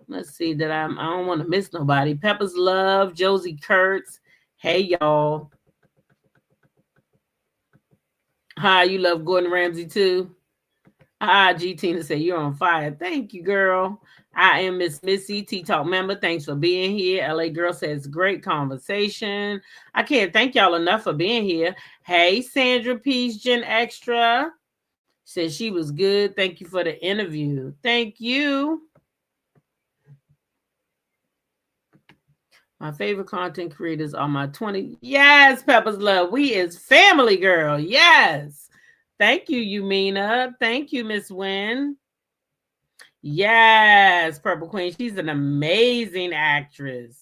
Speaker 2: Let's see that I don't want to miss nobody. Pepper's Love. Josie Kurtz. Hey, y'all. Hi, you love Gordon Ramsay too? G Tina said you're on fire. Thank you, girl. I am Miss Missy, T-Talk member. Thanks for being here. LA Girl says great conversation. I can't thank y'all enough for being here. Hey, Sandra Peace, Gen Extra. Said she was good. Thank you for the interview. Thank you. My favorite content creators are my 20. Yes, Pepper's Love. We is family, girl. Yes. Thank you, Umina. Thank you, Miss Wynn. Yes, Purple Queen. She's an amazing actress.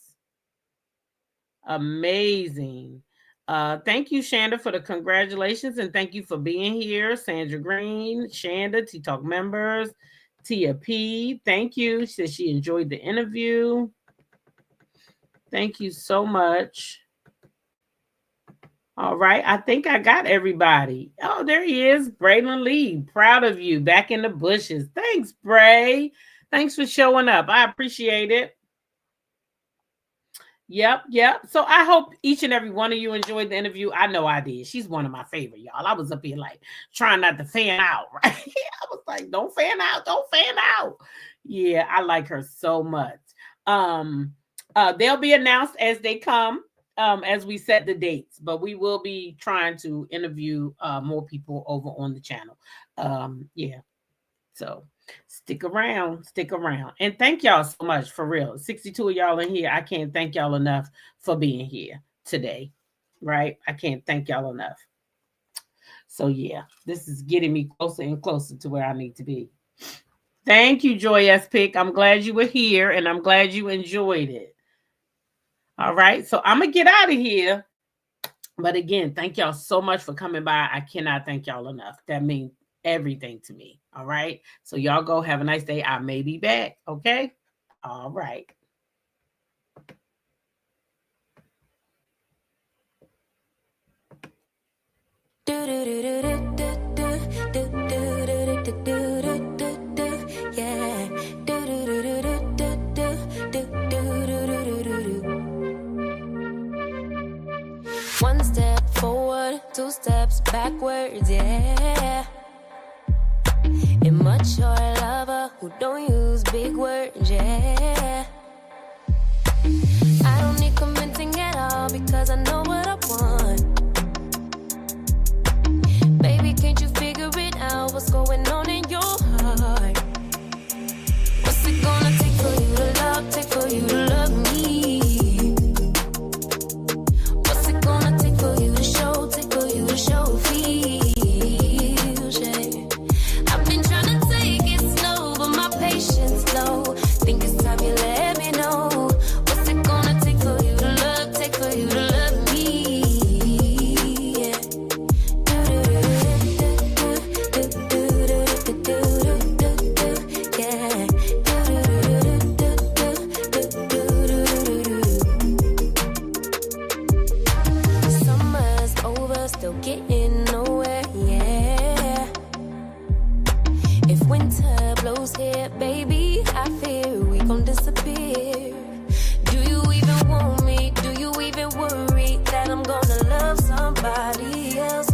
Speaker 2: Amazing. Thank you, Shanda, for the congratulations, and thank you for being here. Sandra Green, Shanda, T-Talk members, Tia P. Thank you. She said she enjoyed the interview. Thank you so much. All right. I think I got everybody. Oh, there he is. Braylon Lee. Proud of you. Back in the bushes. Thanks, Bray. Thanks for showing up. I appreciate it. Yep. So I hope each and every one of you enjoyed the interview. I know I did. She's one of my favorite, y'all. I was up here like trying not to fan out, right? I was like, don't fan out. Yeah, I like her so much. They'll be announced as they come, as we set the dates, but we will be trying to interview more people over on the channel. Yeah. So stick around. And thank y'all so much, for real. 62 of y'all in here. I can't thank y'all enough for being here today. Right? I can't thank y'all enough. So yeah, this is getting me closer and closer to where I need to be. Thank you, Joy S. Pick. I'm glad you were here and I'm glad you enjoyed it. All right, so I'm gonna get out of here. But again, thank y'all so much for coming by. I cannot thank y'all enough. That means everything to me. All right, so y'all go have a nice day. I may be back. Okay, all right.
Speaker 1: One step forward, two steps backwards, yeah. Immature lover who don't use big words, yeah. I don't need convincing at all because I know what I want. Baby, can't you figure it out? What's going on in your heart? What's it gonna take for you to love, take for you to love me? What's it gonna take for you to show, take for you to show feels, yeah. I've been trying to take it slow, but my patience low. Think it's time you let me know. What's it gonna take for you to love, take for you to love me? Yeah. Summer's over, still getting nowhere, yeah. If winter blows here, baby, I fear we gon' disappear.